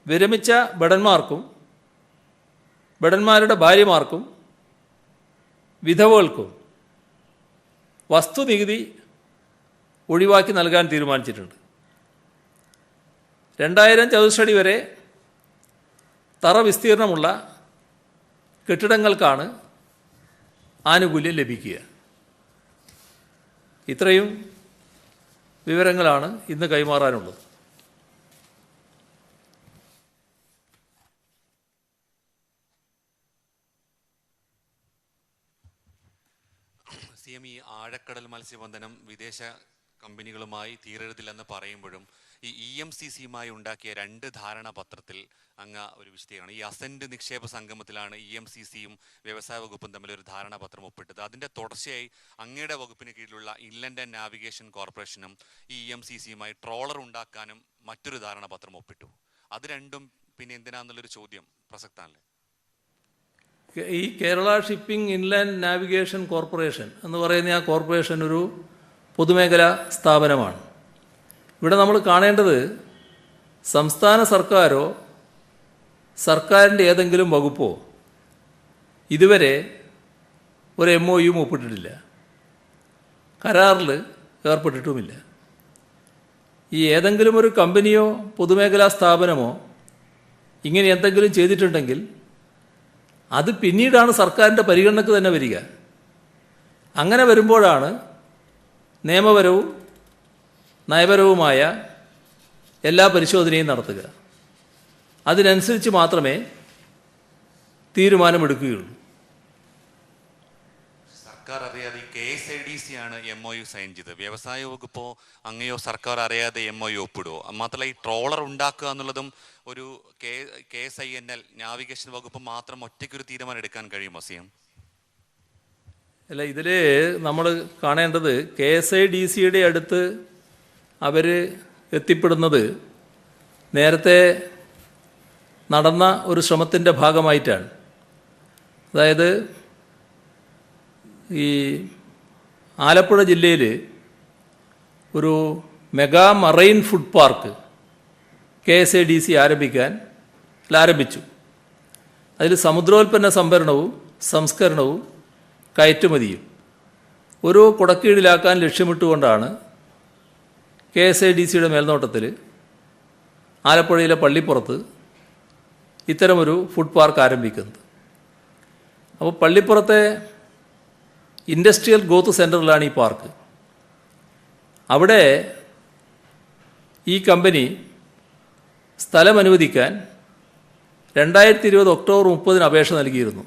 വിരമിച്ച ഭടന്മാർക്കും ഭടന്മാരുടെ ഭാര്യമാർക്കും വിധവകൾക്കും വസ്തുനികുതി ഒഴിവാക്കി നൽകാൻ തീരുമാനിച്ചിട്ടുണ്ട്. 2000 ചതുരശ്രടി വരെ തറ വിസ്തീർണമുള്ള കെട്ടിടങ്ങൾക്കാണ് ആനുകൂല്യം ലഭിക്കുക. ഇത്രയും വിവരങ്ങളാണ് ഇന്ന് കൈമാറാനുള്ളത്. CM, ഈ ആഴക്കടൽ മത്സ്യബന്ധനം വിദേശ കമ്പനികളുമായി തീരരുതില്ലെന്ന് പറയുമ്പോഴും ഈ EMCCയുമായി ഉണ്ടാക്കിയ 2 ധാരണാപത്രത്തിൽ അങ്ങ് ഒരു വിശദീകരണം. ഈ അസന്റ് നിക്ഷേപ സംഗമത്തിലാണ് EMCCയും വ്യവസായ വകുപ്പും തമ്മിൽ ഒരു ധാരണാപത്രം ഒപ്പിട്ടത്. അതിൻ്റെ തുടർച്ചയായി അങ്ങയുടെ വകുപ്പിന് കീഴിലുള്ള ഇൻലൻഡ് ആൻഡ് നാവിഗേഷൻ കോർപ്പറേഷനും ഈ EMCCയുമായി ട്രോളർ ഉണ്ടാക്കാനും മറ്റൊരു ധാരണാപത്രം ഒപ്പിട്ടു. അത് രണ്ടും പിന്നെ എന്തിനാന്നുള്ളൊരു ചോദ്യം പ്രസക്തമല്ലേ? ഈ Kerala shipping inland navigation corporation എന്ന് പറയുന്ന ആ കോർപ്പറേഷൻ ഒരു പൊതുമേഖലാ സ്ഥാപനമാണ്. ഇവിടെ നമ്മൾ കാണേണ്ടത് സംസ്ഥാന സർക്കാരോ സർക്കാരിൻ്റെ ഏതെങ്കിലും വകുപ്പോ ഇതുവരെ ഒരു MOU ഒപ്പിട്ടിട്ടില്ല, കരാറിൽ ഏർപ്പെട്ടിട്ടുമില്ല. ഈ ഏതെങ്കിലും ഒരു കമ്പനിയോ പൊതുമേഖലാ സ്ഥാപനമോ ഇങ്ങനെ എന്തെങ്കിലും ചെയ്തിട്ടുണ്ടെങ്കിൽ അത് പിന്നീടാണ് സർക്കാരിൻ്റെ പരിഗണനയ്ക്ക് തന്നെ വരിക. അങ്ങനെ വരുമ്പോഴാണ് നിയമപരവും നയപരവുമായ എല്ലാ പരിശോധനയും നടത്തുക. അതിനനുസരിച്ച് മാത്രമേ തീരുമാനമെടുക്കുകയുള്ളൂ. സർക്കാർ അറിയാതെ KSIDC ആണ് MOU സൈൻ ചെയ്തത്. വ്യവസായ വകുപ്പോ അങ്ങയോ സർക്കാർ അറിയാതെ MOU ഒപ്പിടുവോ? മാത്രമല്ല, ഈ ട്രോളർ ഉണ്ടാക്കുക എന്നുള്ളതും ഒരു KSINL നാവിഗേഷൻ വകുപ്പ് മാത്രം ഒറ്റയ്ക്കൊരു തീരുമാനം എടുക്കാൻ കഴിയുമോ CM? അല്ല, ഇതിൽ നമ്മൾ കാണേണ്ടത് KSIDCയുടെ അടുത്ത് അവർ എത്തിപ്പെടുന്നത് നേരത്തെ നടന്ന ഒരു ശ്രമത്തിൻ്റെ ഭാഗമായിട്ടാണ്. അതായത് ഈ ആലപ്പുഴ ജില്ലയിൽ ഒരു mega marine food park KSIDC ആരംഭിച്ചു. അതിൽ സമുദ്രോൽപ്പന്ന സംഭരണവും സംസ്കരണവും കയറ്റുമതിയും ഒരു കുടക്കീഴിലാക്കാൻ ലക്ഷ്യമിട്ടുകൊണ്ടാണ് KSIDCയുടെ മേൽനോട്ടത്തിൽ ആലപ്പുഴയിലെ പള്ളിപ്പുറത്ത് ഇത്തരമൊരു ഫുഡ് പാർക്ക് ആരംഭിക്കുന്നത്. അപ്പോൾ പള്ളിപ്പുറത്തെ ഇൻഡസ്ട്രിയൽ ഗ്രോത്ത് സെൻറ്ററിലാണ് ഈ പാർക്ക്. അവിടെ ഈ കമ്പനി സ്ഥലം അനുവദിക്കാൻ 2020 ഒക്ടോബർ 30 അപേക്ഷ നൽകിയിരുന്നു.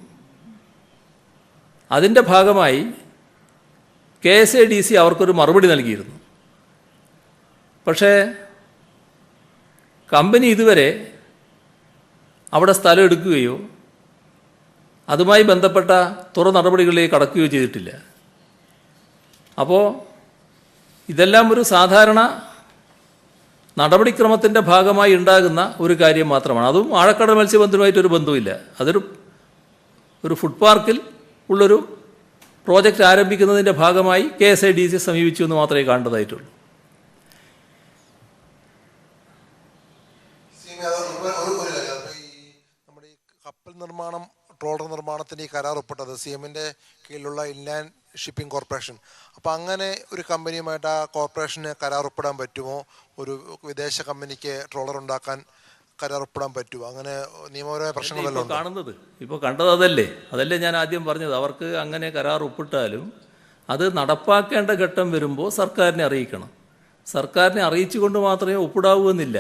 അതിൻ്റെ ഭാഗമായി KSIDC അവർക്കൊരു മറുപടി നൽകിയിരുന്നു. പക്ഷേ കമ്പനി ഇതുവരെ അവിടെ സ്ഥലം എടുക്കുകയോ അതുമായി ബന്ധപ്പെട്ട തുറ നടപടികളിലേക്ക് കടക്കുകയോ ചെയ്തിട്ടില്ല. അപ്പോൾ ഇതെല്ലാം ഒരു സാധാരണ നടപടിക്രമത്തിൻ്റെ ഭാഗമായി ഉണ്ടാകുന്ന ഒരു കാര്യം മാത്രമാണ്. അതും ആഴക്കടൽ മത്സ്യബന്ധനവുമായിട്ടൊരു ബന്ധവുമില്ല. ഒരു ഫുഡ് പാർക്കിൽ ഉള്ളൊരു പ്രോജക്റ്റ് ആരംഭിക്കുന്നതിൻ്റെ ഭാഗമായി KSIDC സമീപിച്ചു എന്ന് മാത്രമേ കാണേണ്ടതായിട്ടുള്ളൂ. നമ്മുടെ ഈ കപ്പൽ നിർമ്മാണം, ട്രോളർ നിർമ്മാണത്തിന് ഈ കരാർ ഒപ്പിട്ടത് CMന്റെ കീഴിലുള്ള ഇൻലാൻഡ് ഷിപ്പിംഗ് കോർപ്പറേഷൻ. അപ്പോൾ അങ്ങനെ ഒരു കമ്പനിയുമായിട്ട് ആ കോർപ്പറേഷന് കരാർ ഒപ്പിടാൻ പറ്റുമോ? ഒരു വിദേശ കമ്പനിക്ക് ട്രോളർ ഉണ്ടാക്കാൻ കരാർ ഒപ്പിടാൻ പറ്റുമോ? അങ്ങനെ നിയമപരമായ പ്രശ്നങ്ങളല്ലോ ഇപ്പോൾ കണ്ടത് അതല്ലേ ഞാൻ ആദ്യം പറഞ്ഞത്. അവർക്ക് അങ്ങനെ കരാർ ഒപ്പിട്ടാലും അത് നടപ്പാക്കേണ്ട ഘട്ടം വരുമ്പോൾ സർക്കാരിനെ അറിയിക്കണം. സർക്കാരിനെ അറിയിച്ചുകൊണ്ട് മാത്രമേ ഒപ്പിടാവൂ എന്നില്ല.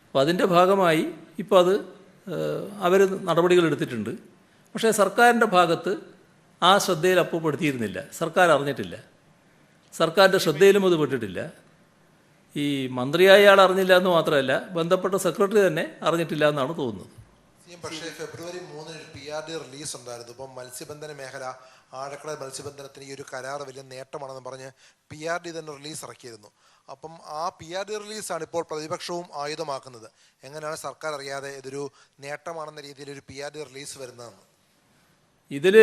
അപ്പോൾ അതിൻ്റെ ഭാഗമായി ഇപ്പോൾ അത് അവർ നടപടികൾ എടുത്തിട്ടുണ്ട്. പക്ഷേ സർക്കാരിൻ്റെ ഭാഗത്ത് ആ ശ്രദ്ധയിൽ അപ്പോൾ പെടുത്തിയിരുന്നില്ല. സർക്കാർ അറിഞ്ഞിട്ടില്ല. സർക്കാരിൻ്റെ ശ്രദ്ധയിലും അത് പെട്ടിട്ടില്ല. ഈ മന്ത്രിയായ ആൾ അറിഞ്ഞില്ല എന്ന് മാത്രമല്ല, ബന്ധപ്പെട്ട സെക്രട്ടറി തന്നെ അറിഞ്ഞിട്ടില്ല എന്നാണ് തോന്നുന്നത്. പക്ഷേ ഫെബ്രുവരി 3 PRD റിലീസ് ഉണ്ടായിരുന്നു. ഇപ്പം മത്സ്യബന്ധന മേഖല, ആഴക്കടൽ മത്സ്യബന്ധനത്തിന് ഈ ഒരു കരാർ വലിയ നേട്ടമാണെന്ന് പറഞ്ഞ് PRD തന്നെ റിലീസ് ഇറക്കിയിരുന്നു. അപ്പം ആ PRD റിലീസാണ് ഇപ്പോൾ പ്രതിപക്ഷവും ആയുധമാക്കുന്നത്. എങ്ങനെയാണ് സർക്കാർ അറിയാതെ ഇതൊരു നേട്ടമാണെന്ന രീതിയിൽ ഒരു PRD റിലീസ് വരുന്നതെന്ന്? ഇതിൽ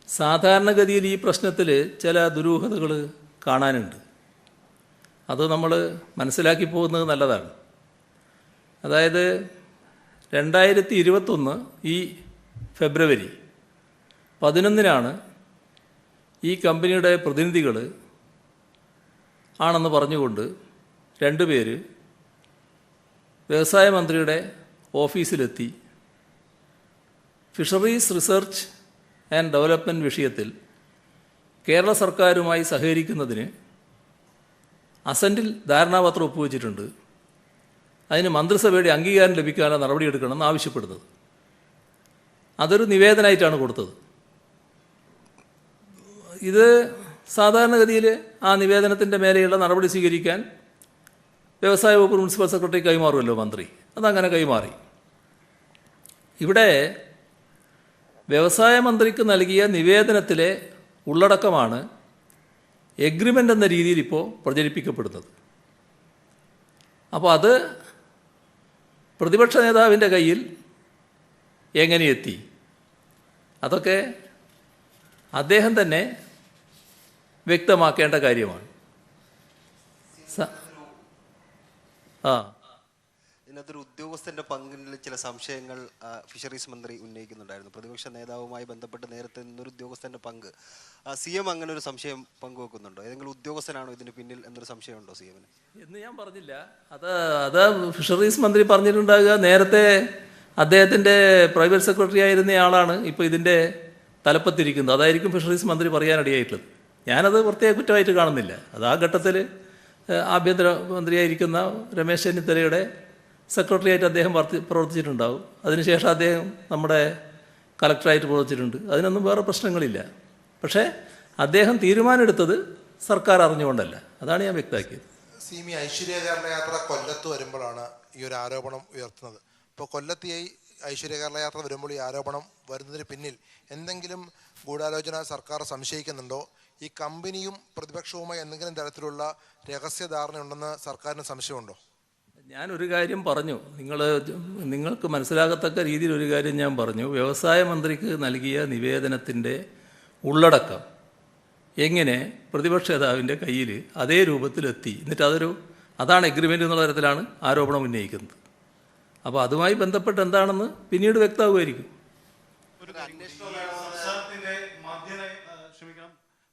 സാധാരണഗതിയിൽ ഈ പ്രശ്നത്തിൽ ചില ദുരൂഹതകൾ കാണാനുണ്ട്. അത് നമ്മൾ മനസ്സിലാക്കി പോകുന്നത് നല്ലതാണ്. അതായത് 2021 ഈ ഫെബ്രുവരി 11 ഈ കമ്പനിയുടെ പ്രതിനിധികൾ ആണെന്ന് പറഞ്ഞുകൊണ്ട് 2 പേര് വ്യവസായ മന്ത്രിയുടെ ഓഫീസിലെത്തി ഫിഷറീസ് റിസർച്ച് ആൻഡ് ഡെവലപ്മെൻറ്റ് വിഷയത്തിൽ കേരള സർക്കാരുമായി സഹകരിക്കുന്നതിന് അസൻറ്റിൽ ധാരണാപത്രം ഒപ്പുവെച്ചിട്ടുണ്ട്. അതിന് മന്ത്രിസഭയുടെ അംഗീകാരം ലഭിക്കാനുള്ള നടപടിയെടുക്കണമെന്ന് ആവശ്യപ്പെടുന്നത്. അതൊരു നിവേദനമായിട്ടാണ് കൊടുത്തത്. ഇത് സാധാരണഗതിയിൽ ആ നിവേദനത്തിൻ്റെ മേലെയുള്ള നടപടി സ്വീകരിക്കാൻ വ്യവസായ വകുപ്പ് പ്രിൻസിപ്പൽ സെക്രട്ടറി കൈമാറുമല്ലോ മന്ത്രി. അതങ്ങനെ കൈമാറി. ഇവിടെ വ്യവസായ മന്ത്രിക്ക് നൽകിയ നിവേദനത്തിലെ ഉള്ളടക്കമാണ് എഗ്രിമെൻ്റ് എന്ന രീതിയിൽ ഇപ്പോൾ പ്രചരിപ്പിക്കപ്പെടുന്നത്. അപ്പോൾ അത് പ്രതിപക്ഷ നേതാവിൻ്റെ കയ്യിൽ എങ്ങനെ എത്തി? അതൊക്കെ അദ്ദേഹം തന്നെ വ്യക്തമാക്കേണ്ട കാര്യമാണ്. ഇതിനകത്തൊരു ഉദ്യോഗസ്ഥന്റെ പങ്കിൽ ചില സംശയങ്ങൾ ഫിഷറീസ് മന്ത്രി ഉന്നയിക്കുന്നുണ്ടായിരുന്നു. പ്രതിപക്ഷ നേതാവുമായി ബന്ധപ്പെട്ട് നേരത്തെ നിന്നൊരു ഉദ്യോഗസ്ഥന്റെ പങ്ക് CM അങ്ങനെ ഒരു സംശയം പങ്കുവെക്കുന്നുണ്ടോ? ഏതെങ്കിലും ഉദ്യോഗസ്ഥനാണോ ഇതിന് പിന്നിൽ എന്നൊരു സംശയമുണ്ടോ CMന്? എന്ന് ഞാൻ പറഞ്ഞില്ല. അത് ഫിഷറീസ് മന്ത്രി പറഞ്ഞിട്ടുണ്ടാകുക. നേരത്തെ അദ്ദേഹത്തിൻ്റെ പ്രൈവറ്റ് സെക്രട്ടറി ആയിരുന്ന ആളാണ് ഇപ്പോൾ ഇതിൻ്റെ തലപ്പത്തിരിക്കുന്നത്. അതായിരിക്കും ഫിഷറീസ് മന്ത്രി പറയാനിടയായിട്ടുള്ളത്. ഞാനത് പ്രത്യേക കുറ്റമായിട്ട് കാണുന്നില്ല. അത് ആ ഘട്ടത്തിൽ ആഭ്യന്തര മന്ത്രിയായിരിക്കുന്ന രമേശ് ചെന്നിത്തലയുടെ സെക്രട്ടറിയായിട്ട് അദ്ദേഹം പ്രവർത്തിച്ചിട്ടുണ്ടാവും. അതിനുശേഷം അദ്ദേഹം നമ്മുടെ കലക്ടറായിട്ട് പ്രവർത്തിച്ചിട്ടുണ്ട്. അതിനൊന്നും വേറെ പ്രശ്നങ്ങളില്ല. പക്ഷേ അദ്ദേഹം തീരുമാനമെടുത്തത് സർക്കാർ അറിഞ്ഞുകൊണ്ടല്ല. അതാണ് ഞാൻ വ്യക്തമാക്കിയത്. സിമി ഐശ്വര്യ കേരള യാത്ര കൊല്ലത്ത് വരുമ്പോഴാണ് ഈ ഒരു ആരോപണം ഉയർത്തുന്നത്. ഇപ്പോൾ കൊല്ലത്തിയായി ഐശ്വര്യ കേരള യാത്ര വരുമ്പോൾ ഈ ആരോപണം വരുന്നതിന് പിന്നിൽ എന്തെങ്കിലും ഗൂഢാലോചന സർക്കാർ സംശയിക്കുന്നുണ്ടോ? ഈ കമ്പനിയും പ്രതിപക്ഷവുമായി എന്തെങ്കിലും തരത്തിലുള്ള രഹസ്യധാരണ ഉണ്ടെന്ന് സർക്കാരിന് സംശയമുണ്ടോ? ഞാനൊരു കാര്യം പറഞ്ഞു, നിങ്ങൾക്ക് മനസ്സിലാകത്തക്ക രീതിയിൽ ഒരു കാര്യം ഞാൻ പറഞ്ഞു. വ്യവസായ മന്ത്രിക്ക് നൽകിയ നിവേദനത്തിൻ്റെ ഉള്ളടക്കം എങ്ങനെ പ്രതിപക്ഷ നേതാവിൻ്റെ കയ്യിൽ അതേ രൂപത്തിലെത്തി, എന്നിട്ട് അതാണ് എഗ്രിമെൻ്റ് എന്നുള്ള തരത്തിലാണ് ആരോപണം ഉന്നയിക്കുന്നത്. അപ്പോൾ അതുമായി ബന്ധപ്പെട്ട് എന്താണെന്ന് പിന്നീട് വ്യക്തമാകുമായിരിക്കും.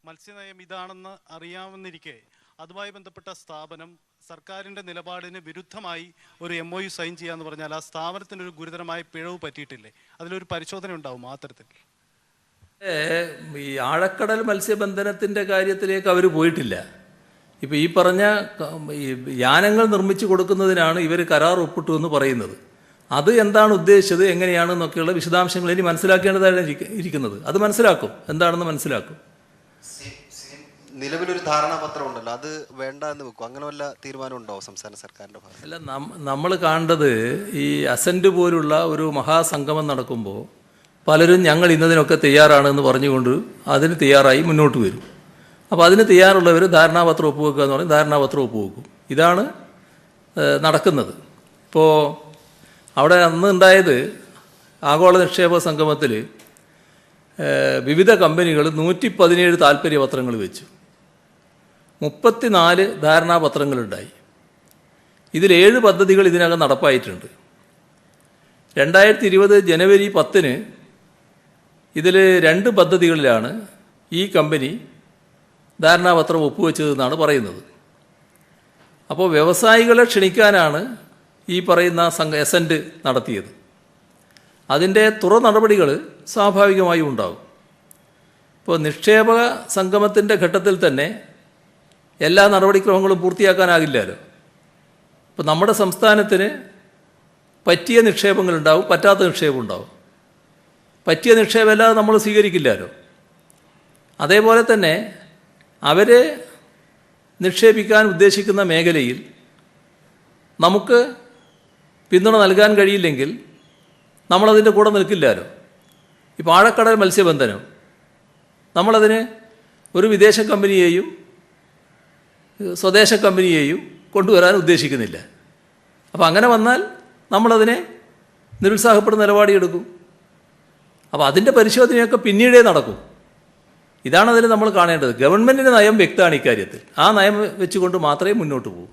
മത്സ്യനയം ഇതാണെന്ന് അറിയാമെന്നിരിക്കെ അതുമായി ബന്ധപ്പെട്ട സ്ഥാപനം സർക്കാരിൻ്റെ നിലപാടിന് വിരുദ്ധമായി ഒരു MOU സൈൻ ചെയ്യാന്ന് പറഞ്ഞാൽ ആ സ്ഥാപനത്തിനൊരു ഗുരുതരമായ പിഴവ് പറ്റിയിട്ടില്ലേ? അതിലൊരു പരിശോധന ഉണ്ടാവും ആ തരത്തിൽ? ഈ ആഴക്കടൽ മത്സ്യബന്ധനത്തിൻ്റെ കാര്യത്തിലേക്ക് അവർ പോയിട്ടില്ല. ഇപ്പോൾ ഈ പറഞ്ഞ യാനങ്ങൾ നിർമ്മിച്ചു കൊടുക്കുന്നതിനാണ് ഇവർ കരാർ ഒപ്പിട്ടു എന്ന് പറയുന്നത്. അത് എന്താണ് ഉദ്ദേശിച്ചത്, എങ്ങനെയാണെന്നൊക്കെയുള്ള വിശദാംശങ്ങൾ ഇനി മനസ്സിലാക്കേണ്ടതാണ് ഇരിക്കുന്നത്. അത് മനസ്സിലാക്കും, എന്താണെന്ന് മനസ്സിലാക്കും. നിലവിലൊരു ധാരണാപത്രം ഉണ്ടല്ലോ, അത് വേണ്ട എന്ന് വെക്കും. അങ്ങനെ വല്ല തീരുമാനം ഉണ്ടോ സംസ്ഥാന സർക്കാരിൻ്റെ ഭാഗത്ത്? അല്ല, നമ്മൾ കാണേണ്ടത് ഈ അസെൻറ്റ് പോലുള്ള ഒരു മഹാസംഗമം നടക്കുമ്പോൾ പലരും ഞങ്ങൾ ഇന്നതിനൊക്കെ തയ്യാറാണെന്ന് പറഞ്ഞുകൊണ്ട് അതിന് തയ്യാറായി മുന്നോട്ട് വരും. അപ്പോൾ അതിന് തയ്യാറുള്ളവർ ധാരണാപത്രം ഒപ്പുവെക്കുക എന്ന് പറഞ്ഞാൽ ധാരണാപത്രം ഒപ്പുവെക്കും. ഇതാണ് നടക്കുന്നത്. ഇപ്പോൾ അവിടെ അന്ന് ഉണ്ടായത് ആഗോള നിക്ഷേപ സംഗമത്തിൽ വിവിധ കമ്പനികൾ 117 താൽപ്പര്യപത്രങ്ങൾ വെച്ചു. 34 ധാരണാപത്രങ്ങളുണ്ടായി. ഇതിൽ 7 പദ്ധതികൾ ഇതിനകം നടപ്പായിട്ടുണ്ട്. 2020 ജനുവരി 10 ഇതിൽ 2 പദ്ധതികളിലാണ് ഈ കമ്പനി ധാരണാപത്രം ഒപ്പുവെച്ചതെന്നാണ് പറയുന്നത്. അപ്പോൾ വ്യവസായികളെ ക്ഷണിക്കാനാണ് ഈ പറയുന്ന എസൻറ്റ് നടത്തിയത്. അതിൻ്റെ തുറ നടപടികൾ സ്വാഭാവികമായും ഉണ്ടാകും. ഇപ്പോൾ നിക്ഷേപ സംഗമത്തിൻ്റെ ഘട്ടത്തിൽ തന്നെ എല്ലാ നടപടിക്രമങ്ങളും പൂർത്തിയാക്കാനാകില്ലല്ലോ. ഇപ്പോൾ നമ്മുടെ സംസ്ഥാനത്തിന് പറ്റിയ നിക്ഷേപങ്ങളുണ്ടാവും, പറ്റാത്ത നിക്ഷേപം ഉണ്ടാവും. പറ്റിയ നിക്ഷേപമല്ലാതെ നമ്മൾ സ്വീകരിക്കില്ലല്ലോ. അതേപോലെ തന്നെ അവർ നിക്ഷേപിക്കാൻ ഉദ്ദേശിക്കുന്ന മേഖലയിൽ നമുക്ക് പിന്തുണ നൽകാൻ കഴിയില്ലെങ്കിൽ നമ്മളതിൻ്റെ കൂടെ നിൽക്കില്ലല്ലോ. ഇപ്പോൾ ആഴക്കടൽ മത്സ്യബന്ധനം നമ്മളതിന് ഒരു വിദേശ കമ്പനിയെയും സ്വദേശ കമ്പനിയെയും കൊണ്ടുവരാൻ ഉദ്ദേശിക്കുന്നില്ല. അപ്പോൾ അങ്ങനെ വന്നാൽ നമ്മളതിനെ നിരുത്സാഹപ്പെടുന്ന നിലപാടെടുക്കും. അപ്പോൾ അതിൻ്റെ പരിശോധനയൊക്കെ പിന്നീടേ നടക്കും. ഇതാണതിൽ നമ്മൾ കാണേണ്ടത്. ഗവൺമെൻറ്റിൻ്റെ നയം വ്യക്തമാണ് ഇക്കാര്യത്തിൽ. ആ നയം വെച്ചുകൊണ്ട് മാത്രമേ മുന്നോട്ട് പോകൂ.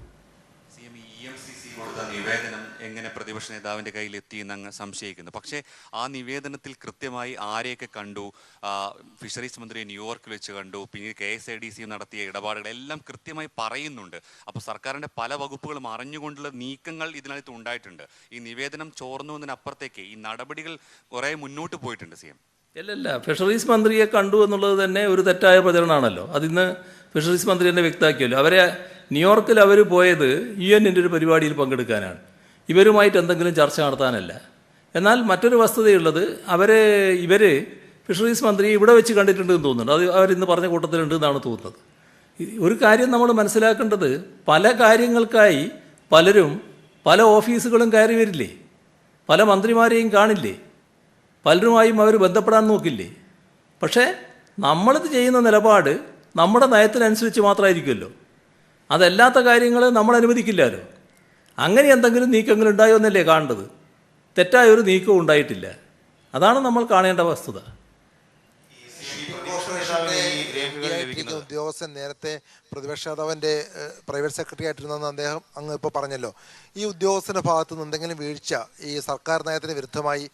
EMCC കൊടുത്ത നിവേദനം എങ്ങനെ പ്രതിപക്ഷ നേതാവിൻ്റെ കയ്യിൽ എത്തിയെന്ന് അങ്ങ് സംശയിക്കുന്നു. പക്ഷേ ആ നിവേദനത്തിൽ കൃത്യമായി ആരെയൊക്കെ കണ്ടു, ഫിഷറീസ് മന്ത്രിയെ ന്യൂയോർക്കിൽ വെച്ച് കണ്ടു, പിന്നീട് KSIDC നടത്തിയ ഇടപാടുകളെല്ലാം കൃത്യമായി പറയുന്നുണ്ട്. അപ്പോൾ സർക്കാരിൻ്റെ പല വകുപ്പുകളും അറിഞ്ഞുകൊണ്ടുള്ള നീക്കങ്ങൾ ഇതിനകത്ത് ഉണ്ടായിട്ടുണ്ട്. ഈ നിവേദനം ചോർന്നുവെന്നതിനപ്പുറത്തേക്ക് ഈ നടപടികൾ കുറേ മുന്നോട്ട് പോയിട്ടുണ്ട്. CM അല്ലല്ല, ഫിഷറീസ് മന്ത്രിയെ കണ്ടു എന്നുള്ളത് തന്നെ ഒരു തെറ്റായ പ്രചരണമാണല്ലോ. അതിന്ന് ഫിഷറീസ് മന്ത്രി തന്നെ വ്യക്തമാക്കിയല്ലോ. അവരെ ന്യൂയോർക്കിൽ അവർ പോയത് UN-ൻ്റെ ഒരു പരിപാടിയിൽ പങ്കെടുക്കാനാണ്, ഇവരുമായിട്ട് എന്തെങ്കിലും ചർച്ച നടത്താനല്ല. എന്നാൽ മറ്റൊരു വസ്തുതയുള്ളത്, ഇവർ ഫിഷറീസ് മന്ത്രി ഇവിടെ വെച്ച് കണ്ടിട്ടുണ്ടെന്ന് തോന്നുന്നുണ്ട്. അത് അവരിന്ന് പറഞ്ഞ കൂട്ടത്തിലുണ്ട് എന്നാണ് തോന്നുന്നത്. ഒരു കാര്യം നമ്മൾ മനസ്സിലാക്കേണ്ടത്, പല കാര്യങ്ങൾക്കായി പലരും പല ഓഫീസുകളും കയറി വരില്ലേ, പല മന്ത്രിമാരെയും കാണില്ലേ, പലരുമായും അവർ ബന്ധപ്പെടാൻ നോക്കില്ലേ. പക്ഷേ നമ്മളിത് ചെയ്യുന്ന നിലപാട് നമ്മുടെ നയത്തിനനുസരിച്ച് മാത്രമായിരിക്കുമല്ലോ. അതല്ലാത്ത കാര്യങ്ങൾ നമ്മൾ അനുവദിക്കില്ലല്ലോ. അങ്ങനെ എന്തെങ്കിലും നീക്കങ്ങൾ ഉണ്ടായോ എന്നല്ലേ കാണേണ്ടത്. തെറ്റായൊരു നീക്കവും ഉണ്ടായിട്ടില്ല. അതാണ് നമ്മൾ കാണേണ്ട വസ്തുത. ഉദ്യോഗസ്ഥൻ നേരത്തെ പ്രതിപക്ഷ നേതാവിൻ്റെ പ്രൈവറ്റ് സെക്രട്ടറി ആയിട്ടിരുന്നെന്ന് അദ്ദേഹം അങ്ങ് ഇപ്പോൾ പറഞ്ഞല്ലോ. ഈ ഉദ്യോഗസ്ഥൻ്റെ ഭാഗത്തു നിന്ന് എന്തെങ്കിലും വീഴ്ച ഈ സർക്കാർ നയത്തിന് വിരുദ്ധമായി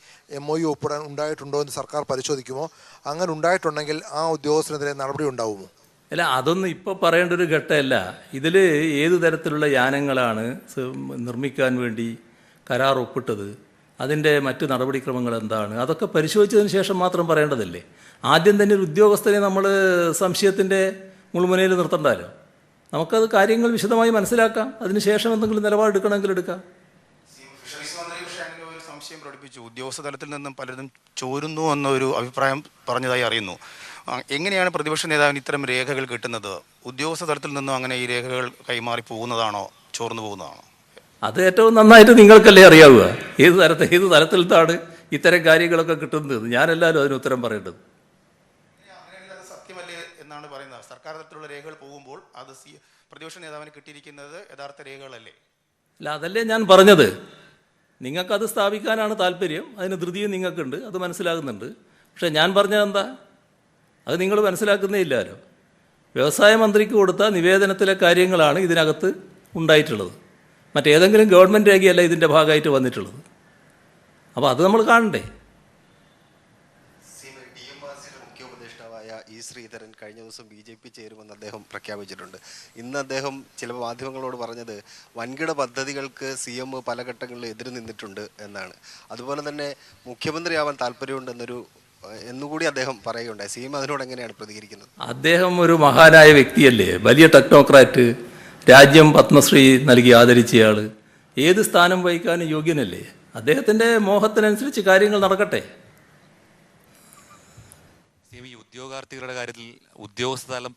MOU ഒപ്പിടാൻ ഉണ്ടായിട്ടുണ്ടോ എന്ന് സർക്കാർ പരിശോധിക്കുമോ? അങ്ങനെ ഉണ്ടായിട്ടുണ്ടെങ്കിൽ ആ ഉദ്യോഗസ്ഥനെതിരെ നടപടി ഉണ്ടാവുമോ? അല്ല, അതൊന്നും ഇപ്പോൾ പറയേണ്ട ഒരു ഘട്ടമല്ല. ഇതിൽ ഏത് തരത്തിലുള്ള യാനങ്ങളാണ് നിർമ്മിക്കാൻ വേണ്ടി കരാർ ഒപ്പിട്ടത്, അതിൻ്റെ മറ്റ് നടപടിക്രമങ്ങൾ എന്താണ്, അതൊക്കെ പരിശോധിച്ചതിന് ശേഷം മാത്രം പറയേണ്ടതല്ലേ. ആദ്യം തന്നെ ഒരു ഉദ്യോഗസ്ഥനെ നമ്മൾ സംശയത്തിൻ്റെ മുൾമുനയിൽ നിർത്തണ്ടല്ലോ. നമുക്കത് കാര്യങ്ങൾ വിശദമായി മനസ്സിലാക്കാം. അതിനുശേഷം എന്തെങ്കിലും നിലപാടെടുക്കണമെങ്കിൽ എടുക്കാം. ഫിഷറീസ് മന്ത്രി പക്ഷേ അങ്ങനെ ഒരു സംശയം പ്രകടിപ്പിച്ചു. ഉദ്യോഗസ്ഥ തലത്തിൽ നിന്നും പലരും ചോരുന്നു എന്നൊരു അഭിപ്രായം പറഞ്ഞതായി അറിയുന്നു. എങ്ങനെയാണ് പ്രതിപക്ഷ നേതാവിന് ഇത്തരം രേഖകൾ കിട്ടുന്നത്? ഉദ്യോഗസ്ഥ തലത്തിൽ നിന്നും അങ്ങനെ ഈ രേഖകൾ കൈമാറി പോകുന്നതാണോ, ചോർന്നു പോകുന്നതാണോ? അത് ഏറ്റവും നന്നായിട്ട് നിങ്ങൾക്കല്ലേ അറിയാവുക ഏത് തലത്തിൽ നിന്നാണ് ഇത്തരം കാര്യങ്ങളൊക്കെ കിട്ടുന്നത്. ഞാനെല്ലാവരും അതിന് ഉത്തരം പറയേണ്ടത്. അങ്ങനെയല്ലാതെ സത്യമല്ലേ എന്നാണ് പറയുന്നത്. സർക്കാർ തലത്തിലുള്ള രേഖകൾ പോകുമ്പോൾ അത് പ്രതിപക്ഷ നേതാവിന് കിട്ടിയിരിക്കുന്നത് യഥാർത്ഥ രേഖകളല്ലേ? അല്ല, അതല്ലേ ഞാൻ പറഞ്ഞത്. നിങ്ങൾക്കത് സ്ഥാപിക്കാനാണ് താല്പര്യം, അതിന് ധൃതിയും നിങ്ങൾക്കുണ്ട്, അത് മനസ്സിലാകുന്നുണ്ട്. പക്ഷേ ഞാൻ പറഞ്ഞത് എന്താ, അത് നിങ്ങൾ മനസ്സിലാക്കുന്നേ ഇല്ലല്ലോ. വ്യവസായ മന്ത്രിക്ക് കൊടുത്ത നിവേദനത്തിലെ കാര്യങ്ങളാണ് ഇതിനകത്ത് ഉണ്ടായിട്ടുള്ളത്. മറ്റേതെങ്കിലും ഗവൺമെൻറ് രേഖയല്ല ഇതിൻ്റെ ഭാഗമായിട്ട് വന്നിട്ടുള്ളത്. അപ്പോൾ അത് നമ്മൾ കാണണ്ടേ. മുഖ്യ ഉപദേഷ്ടാവായ ഇ ശ്രീധരൻ കഴിഞ്ഞ ദിവസം BJP ചേരുമെന്ന് അദ്ദേഹം പ്രഖ്യാപിച്ചിട്ടുണ്ട്. ഇന്ന് അദ്ദേഹം ചില മാധ്യമങ്ങളോട് പറഞ്ഞത് വൻകിട പദ്ധതികൾക്ക് CM പല ഘട്ടങ്ങളിൽ എതിര് നിന്നിട്ടുണ്ട് എന്നാണ്. അതുപോലെ തന്നെ മുഖ്യമന്ത്രിയാവാൻ താല്പര്യമുണ്ടെന്നൊരു എന്നുകൂടി അദ്ദേഹം പറയുകയുണ്ടായി. CM അതിനോട് എങ്ങനെയാണ് പ്രതികരിക്കുന്നത്? അദ്ദേഹം ഒരു മഹാനായ വ്യക്തിയല്ലേ, വലിയ ടെക്നോക്രാറ്റ്, രാജ്യം പത്മശ്രീ നൽകി ആദരിച്ചയാൾ, ഏത് സ്ഥാനം വഹിക്കാനും യോഗ്യനല്ലേ. അദ്ദേഹത്തിൻ്റെ മോഹത്തിനനുസരിച്ച് കാര്യങ്ങൾ നടക്കട്ടെ. ഈ ഉദ്യോഗാർത്ഥികളുടെ കാര്യത്തിൽ ഉദ്യോഗസ്ഥ തലം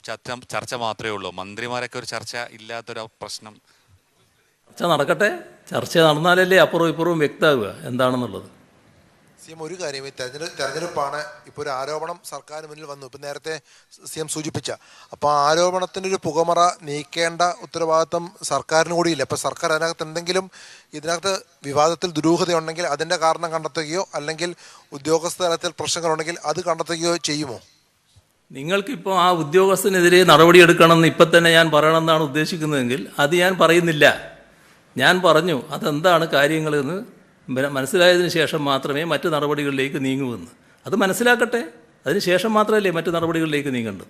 ചർച്ച മാത്രമേ ഉള്ളൂ, മന്ത്രിമാരൊക്കെ ഒരു ചർച്ച ഇല്ലാത്തൊരു പ്രശ്നം. ചർച്ച നടക്കട്ടെ. ചർച്ച നടന്നാലല്ലേ അപ്പുറവും ഇപ്പുറവും വ്യക്തമാവുക എന്താണെന്നുള്ളത്. CM ഒരു കാര്യം, ഈ തെരഞ്ഞെടുപ്പാണ്, ഇപ്പോൾ ഒരു ആരോപണം സർക്കാരിന് മുന്നിൽ വന്നു. ഇപ്പം നേരത്തെ CM സൂചിപ്പിച്ച, അപ്പോൾ ആ ആരോപണത്തിൻ്റെ ഒരു പുകമറ നീക്കേണ്ട ഉത്തരവാദിത്വം സർക്കാരിന് കൂടിയില്ല. അപ്പോൾ സർക്കാർ അതിനകത്ത് എന്തെങ്കിലും ഇതിനകത്ത് വിവാദത്തിൽ ദുരൂഹതയുണ്ടെങ്കിൽ അതിൻ്റെ കാരണം കണ്ടെത്തുകയോ അല്ലെങ്കിൽ ഉദ്യോഗസ്ഥ തലത്തിൽ പ്രശ്നങ്ങളുണ്ടെങ്കിൽ അത് കണ്ടെത്തുകയോ ചെയ്യുമോ? നിങ്ങൾക്കിപ്പോൾ ആ ഉദ്യോഗസ്ഥനെതിരെ നടപടിയെടുക്കണമെന്ന് ഇപ്പം തന്നെ ഞാൻ പറയണമെന്നാണ് ഉദ്ദേശിക്കുന്നതെങ്കിൽ അത് ഞാൻ പറയുന്നില്ല. ഞാൻ പറഞ്ഞു അതെന്താണ് കാര്യങ്ങളെന്ന് മനസ്സിലായതിനു ശേഷം മാത്രമേ മറ്റ് നടപടികളിലേക്ക് നീങ്ങുമെന്ന്. അത് മനസ്സിലാക്കട്ടെ, അതിന് ശേഷം മാത്രമല്ലേ മറ്റ് നടപടികളിലേക്ക് നീങ്ങേണ്ടത്.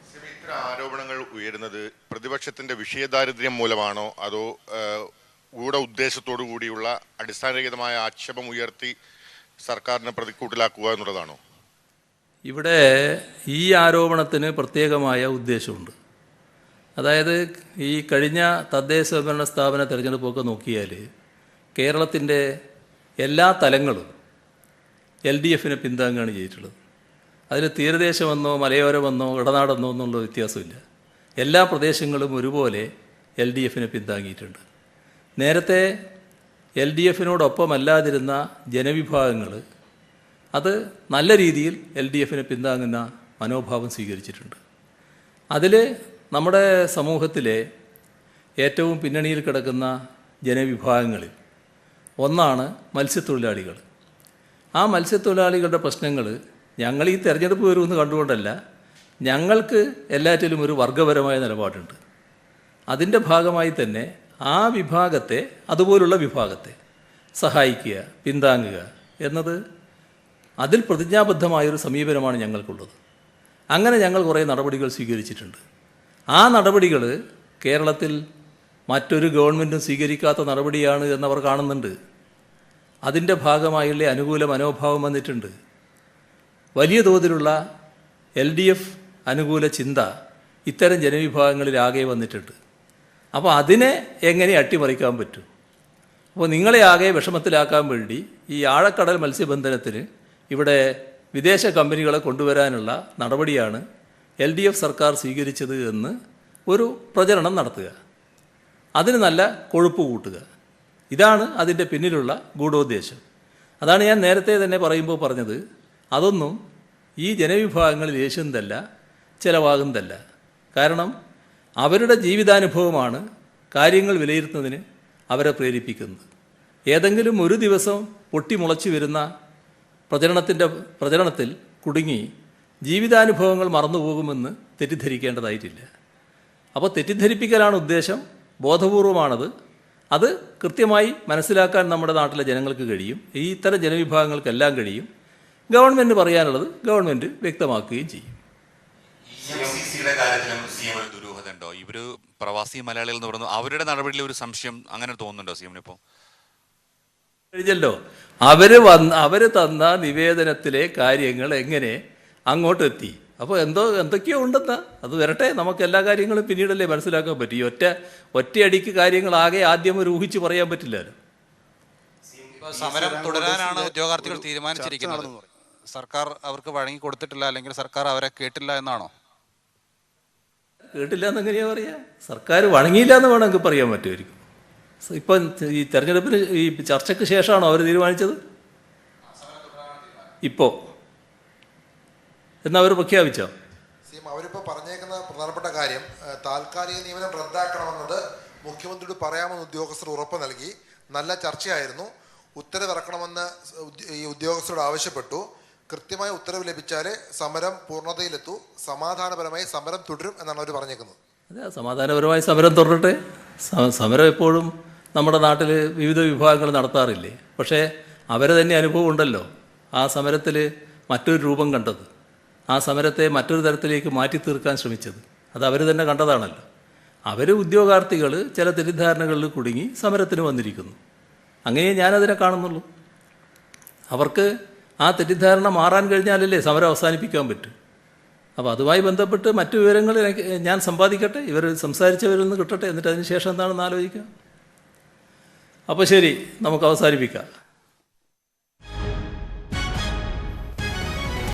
ഇത്തരം ആരോപണങ്ങൾ ഉയരുന്നത് പ്രതിപക്ഷത്തിന്റെ വിഷയദാരിദ്ര്യം മൂലമാണോ അതോ ഗൂഢ ഉദ്ദേശത്തോടു കൂടിയുള്ള അടിസ്ഥാനരഹിതമായ ആക്ഷേപം ഉയർത്തി സർക്കാരിനെ പ്രതിക്കൂട്ടിലാക്കുക എന്നുള്ളതാണോ? ഇവിടെ ഈ ആരോപണത്തിന് പ്രത്യേകമായ ഉദ്ദേശമുണ്ട്. അതായത് ഈ കഴിഞ്ഞ തദ്ദേശ സ്വയംഭരണ സ്ഥാപന തിരഞ്ഞെടുപ്പൊക്കെ നോക്കിയാൽ കേരളത്തിൻ്റെ എല്ലാ തലങ്ങളും LDFനെ പിന്താങ്ങുകയാണ് ചെയ്തിട്ടുള്ളത്. അതിൽ തീരദേശമെന്നോ മലയോരമെന്നോ ഇടനാടെന്നോ എന്നുള്ള വ്യത്യാസമില്ല. എല്ലാ പ്രദേശങ്ങളും ഒരുപോലെ LDFനെ പിന്താങ്ങിയിട്ടുണ്ട്. നേരത്തെ LDFനോടൊപ്പമല്ലാതിരുന്ന ജനവിഭാഗങ്ങൾ അത് നല്ല രീതിയിൽ LDFനെ പിന്താങ്ങുന്ന മനോഭാവം സ്വീകരിച്ചിട്ടുണ്ട്. അതിൽ നമ്മുടെ സമൂഹത്തിലെ ഏറ്റവും പിന്നണിയിൽ കിടക്കുന്ന ജനവിഭാഗങ്ങളിൽ ഒന്നാണ് മത്സ്യത്തൊഴിലാളികൾ. ആ മത്സ്യത്തൊഴിലാളികളുടെ പ്രശ്നങ്ങൾ ഞങ്ങൾ ഈ തെരഞ്ഞെടുപ്പ് വരുമെന്ന് കണ്ടുകൊണ്ടല്ല, ഞങ്ങൾക്ക് എല്ലാറ്റിലും ഒരു വർഗപരമായ നിലപാടുണ്ട്. അതിൻ്റെ ഭാഗമായി തന്നെ ആ വിഭാഗത്തെ, അതുപോലുള്ള വിഭാഗത്തെ സഹായിക്കുക, പിന്താങ്ങുക എന്നത് അതിൽ പ്രതിജ്ഞാബദ്ധമായൊരു സമീപനമാണ് ഞങ്ങൾക്കുള്ളത്. അങ്ങനെ ഞങ്ങൾ കുറേ നടപടികൾ സ്വീകരിച്ചിട്ടുണ്ട്. ആ നടപടികൾ കേരളത്തിൽ മറ്റൊരു ഗവൺമെൻറ്റും സ്വീകരിക്കാത്ത നടപടിയാണ് എന്നവർ കാണുന്നുണ്ട്. അതിൻ്റെ ഭാഗമായുള്ള അനുകൂല മനോഭാവം വന്നിട്ടുണ്ട്. വലിയ തോതിലുള്ള LDF അനുകൂല ചിന്ത ഇത്തരം ജനവിഭാഗങ്ങളിലാകെ വന്നിട്ടുണ്ട്. അപ്പോൾ അതിനെ എങ്ങനെ അട്ടിമറിക്കാൻ പറ്റും? അപ്പോൾ നിങ്ങളെ ആകെ വിഷമത്തിലാക്കാൻ വേണ്ടി ഈ ആഴക്കടൽ മത്സ്യബന്ധനത്തിന് ഇവിടെ വിദേശ കമ്പനികളെ കൊണ്ടുവരാനുള്ള നടപടിയാണ് LDF സർക്കാർ സ്വീകരിച്ചത് എന്ന് ഒരു പ്രചരണം നടത്തുക, അതിന് നല്ല കൊഴുപ്പ് കൂട്ടുക. ഇതാണ് അതിൻ്റെ പിന്നിലുള്ള ഗൂഢോദ്ദേശം. അതാണ് ഞാൻ നേരത്തെ തന്നെ പറയുമ്പോൾ പറഞ്ഞത്, അതൊന്നും ഈ ജനവിഭാഗങ്ങളിൽ യേശുന്നതല്ല, ചിലവാകുന്നതല്ല. കാരണം അവരുടെ ജീവിതാനുഭവമാണ് കാര്യങ്ങൾ വിലയിരുത്തുന്നതിന് അവരെ പ്രേരിപ്പിക്കുന്നത്. ഏതെങ്കിലും ഒരു ദിവസം പൊട്ടിമുളച്ചു വരുന്ന പ്രചരണത്തിൽ കുടുങ്ങി ജീവിതാനുഭവങ്ങൾ മറന്നുപോകുമെന്ന് തെറ്റിദ്ധരിക്കേണ്ടതായിട്ടില്ല. അപ്പോൾ തെറ്റിദ്ധരിപ്പിക്കലാണ് ഉദ്ദേശം, ബോധപൂർവമാണത്. അത് കൃത്യമായി മനസ്സിലാക്കാൻ നമ്മുടെ നാട്ടിലെ ജനങ്ങൾക്ക് കഴിയും, ഈ ഇത്തരം ജനവിഭാഗങ്ങൾക്കെല്ലാം കഴിയും. ഗവൺമെൻറ് പറയാനുള്ളത് ഗവൺമെൻറ് വ്യക്തമാക്കുകയും ചെയ്യും. EMCCയുടെ കാര്യത്തിലും CM ഒരു ദുരൂഹത ഉണ്ടോ? ഇവർ പ്രവാസി മലയാളികൾ എന്ന് പറയുന്നു, അവരുടെ നടപടിയിൽ ഒരു സംശയം അങ്ങനെ തോന്നുന്നുണ്ടോ CMന്? ഇപ്പോൾ കഴിഞ്ഞല്ലോ, അവർ തന്ന നിവേദനത്തിലെ കാര്യങ്ങൾ എങ്ങനെ അങ്ങോട്ടെത്തി, അപ്പോൾ എന്തൊക്കെയോ ഉണ്ടെന്നാ, അത് വരട്ടെ, നമുക്ക് എല്ലാ കാര്യങ്ങളും പിന്നീടല്ലേ മനസ്സിലാക്കാൻ പറ്റും. ഈ ഒറ്റയടിക്ക് കാര്യങ്ങളാകെ ആദ്യം ഒരു ഊഹിച്ച് പറയാൻ പറ്റില്ലല്ലോ. സമരം തുടരാനാണ് ഉദ്യോഗാർത്ഥികൾ തീരുമാനിച്ചിരിക്കുന്നത്. സർക്കാർ അവർക്ക് വഴങ്ങി കൊടുത്തിട്ടില്ല, അല്ലെങ്കിൽ സർക്കാർ അവരെ കേട്ടില്ല എന്നാണോ? കേട്ടില്ല എന്നെങ്ങനെയാ പറയാ? സർക്കാർ വഴങ്ങിയില്ല എന്ന് വേണമെങ്കിൽ പറയാൻ പറ്റുമായിരിക്കും. ഇപ്പം ഈ തെരഞ്ഞെടുപ്പിന് ഈ ചർച്ചയ്ക്ക് ശേഷമാണോ അവർ തീരുമാനിച്ചത്? ഇപ്പോൾ എന്നവർ പ്രഖ്യാപിച്ചോ? അവരിപ്പോൾ പറഞ്ഞേക്കുന്ന പ്രധാനപ്പെട്ട കാര്യം, താൽക്കാലിക നിയമനം റദ്ദാക്കണമെന്നത് മുഖ്യമന്ത്രിയോട് പറയാമെന്ന് ഉദ്യോഗസ്ഥർ ഉറപ്പ് നൽകി. നല്ല ചർച്ചയായിരുന്നു. ഉത്തരവിറക്കണമെന്ന് ഈ ഉദ്യോഗസ്ഥരോട് ആവശ്യപ്പെട്ടു. കൃത്യമായ ഉത്തരവ് ലഭിച്ചാലേ സമരം പൂർണ്ണതയിലെത്തൂ, സമാധാനപരമായി സമരം തുടരും എന്നാണ് അവർ പറഞ്ഞേക്കുന്നത്. അതെ, സമാധാനപരമായി സമരം തുടരട്ടെ. സമരം എപ്പോഴും നമ്മുടെ നാട്ടിൽ വിവിധ വിഭാഗങ്ങൾ നടത്താറില്ലേ? പക്ഷേ അവരെ തന്നെ അനുഭവം ഉണ്ടല്ലോ ആ സമരത്തിൽ മറ്റൊരു രൂപം കണ്ടത്, ആ സമരത്തെ മറ്റൊരു തരത്തിലേക്ക് മാറ്റി തീർക്കാൻ ശ്രമിച്ചത്. അത് അവർ തന്നെ കണ്ടതാണല്ലോ. അവർ ഉദ്യോഗാർത്ഥികൾ ചില തെറ്റിദ്ധാരണകളിൽ കുടുങ്ങി സമരത്തിന് വന്നിരിക്കുന്നു. അങ്ങനെ ഞാനതിനെ കാണുന്നുള്ളൂ. അവർക്ക് ആ തെറ്റിദ്ധാരണ മാറാൻ കഴിഞ്ഞാലല്ലേ സമരം അവസാനിപ്പിക്കാൻ പറ്റൂ. അപ്പോൾ അതുമായി ബന്ധപ്പെട്ട് മറ്റു വിവരങ്ങൾ ഞാൻ സമ്പാദിക്കട്ടെ, ഇവർ സംസാരിച്ചവരിൽ നിന്ന് കിട്ടട്ടെ, എന്നിട്ട് അതിന് ശേഷം എന്താണെന്ന് ആലോചിക്കാം. അപ്പോൾ ശരി, നമുക്ക് അവസാനിപ്പിക്കാം.